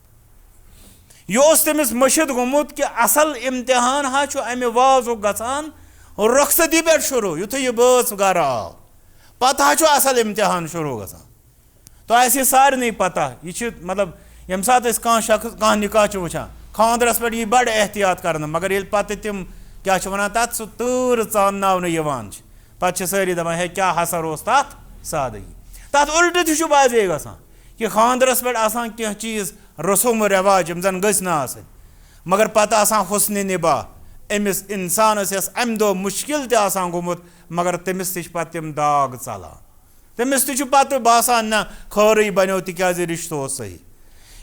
यह तमिस मशिद गोमुत कि असल इम्तिहान हा अमे वाज गसान रुखसती पे शुरू युथ यह बस गर आव पत असल इम्तिहान शुरू गसान तो ऐसे सारे पता यह मतलब यम सात शख्स कह निकाह वुचान खानदरस पे बड़ एहतियात कर मगर ये पत तम क्या वन तथ सह तूर चान पे सारी दपान है क्या हसर उस तथ सादगी तथ उल्ट तह बाजे गसान कि खानदरस पे आसान कह चीज़ रसूम रिवाज जन गि मगर पत आसान हुस्न निभा अमिस इंसानस यस अम दो मुश्किल तसान गोमुत मगर तमिस तह पत तम दाग चलान तमिस तह पत बासान ना खर बनो तिज रिश्तो सही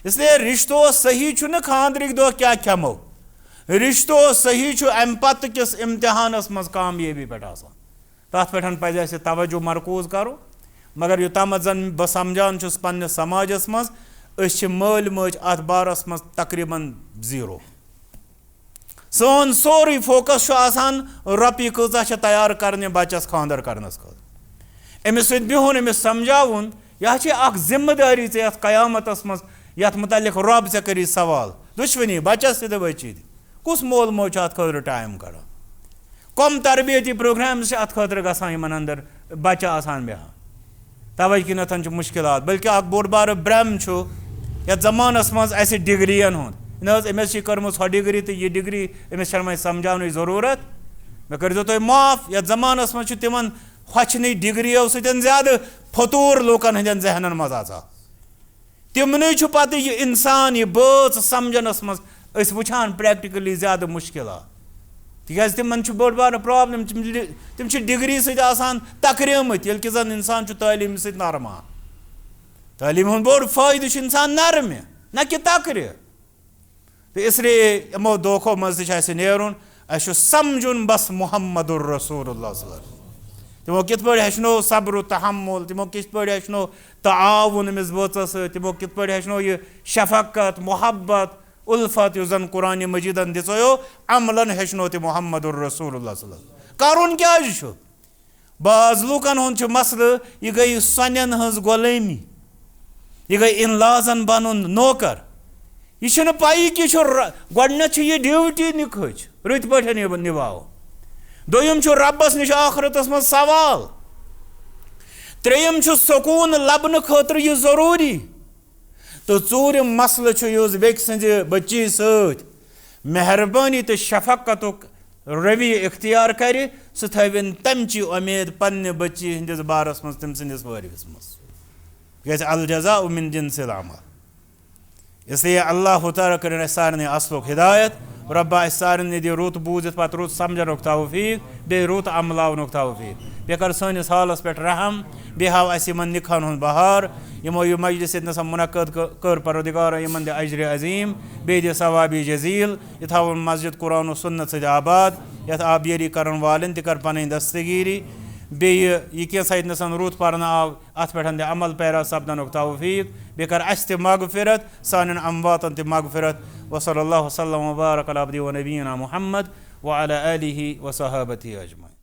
इसलिए रिश्तो सही न खानद्रिक दो क्या खमो रिश्तो सही अम पत किस इम्तिहानस मज कामयाबी पे आसान तथ पे पज अस तवज्जो मरकूज करो मगर योतम जन बह समझान पन्ने समाजस मज माल मज अत बारस मज तकरीबन जीरो सोन सोरे फोकस रपी कचा तैयार करने बचस खानदर करनस अमिस बिहुन अमिस समझाउन यह जिम्मेदारी ऐ कयामतस मज यथ मुतल्लिक रब ऐ करी सवाल दुश्मनी बचस तह बची कुस मोल मोज अत खतर टाइम कड़ा कम तरबियती प्रोग्राम अत खतर गसान अंदर बच्चा आसान बेहान तवे किन मुश्किल बल्कि बोड़ बार ब्रह्म ये जमानस मज डिग्रियन हूँ अमिस कर्म सो डिग्री तो यह डिग्री अमिस समझाने जरूरत मे कर तुम माफ ये जमानस मज तिमन हचन डिग्रियों सत्य ज्यादा फतूर लूकन हंदन जहनन मज तिमन पे यह इंसान यह बच समझनस मज वुचान प्रैक्टिकली ज्यादा मुश्किल तिज तिमन बोड़ बार प्रॉब्लम तिम डिग्री सत्य तकरीमत ये जन इंसान तालीम सत नरमान तालीम हूँ बोड़ फायदे इंसान नरम न कि तकर तो इसलिए यमो दोखो मज नेरुन समझुन बस मुहम्मदुर रसूलुल्लाह तिमो कित पे हेचनो सब्र तहम्मुल तिमो कित पे हेचनो ताउन अमिस बोचस तिमो कित पे हेचनो यह शफकत मोहब्बत उल्फत यु जन कुरान मजीदन दियो अमलन हेचनो ति मुहम्मदुर रसूलुल्लाह करुन क्या बाज लूकन हुंद मसल यह गई सनन हज गुलामी यह गई इन लाजन बनुन नौकर यह पाई कि गोडनेथ यह ड्यूटी निखज रत पे निभाओ दोयम रब्बस निश आखरतस मज सवाल त्रेयम सुकून लबन खतर यह जरूरी तो चूरम मसल बेक सज बच्ची सत मेहरबानी तो शफकतुक रवि इख्तियार कर सह थवन तमची उम्मीद पन्ने बच्ची हंदिस बारस मज तम सस वारिस मज अल जज़ा मिन जिन्सिल अमल इसलिए अल्लाह ताला कर सारे असलुक हिदायत रब्बा सारे दि रुत बूजित पे रुत समझन तौफीक बे रुत अमलावन तौफीक बे कर सनिस हालस पे रहम बे हाव अस निखान हूँ बहार यमो यह मजलिस ये मुनक़द कर परवरदिगार यमन दे अजर अजीम बे दे सवाबी जजील यह थवन मस्जिद कुरान सुन्नत सद आबाद यथ आबियरी करन वालन त कर पन दस्तगीरी बे यह कैसा रुत पर आव अत पे दे अमल पैरा सपदन तौफीक बे कर अस मगफिरत सान अमवातन त मगफिरत वसल्लल्लाहु वसल्लम व बारक अला अब्दी व नबीना मुहम्मद व अला आलिहि व सहाबतिहि अजमईन।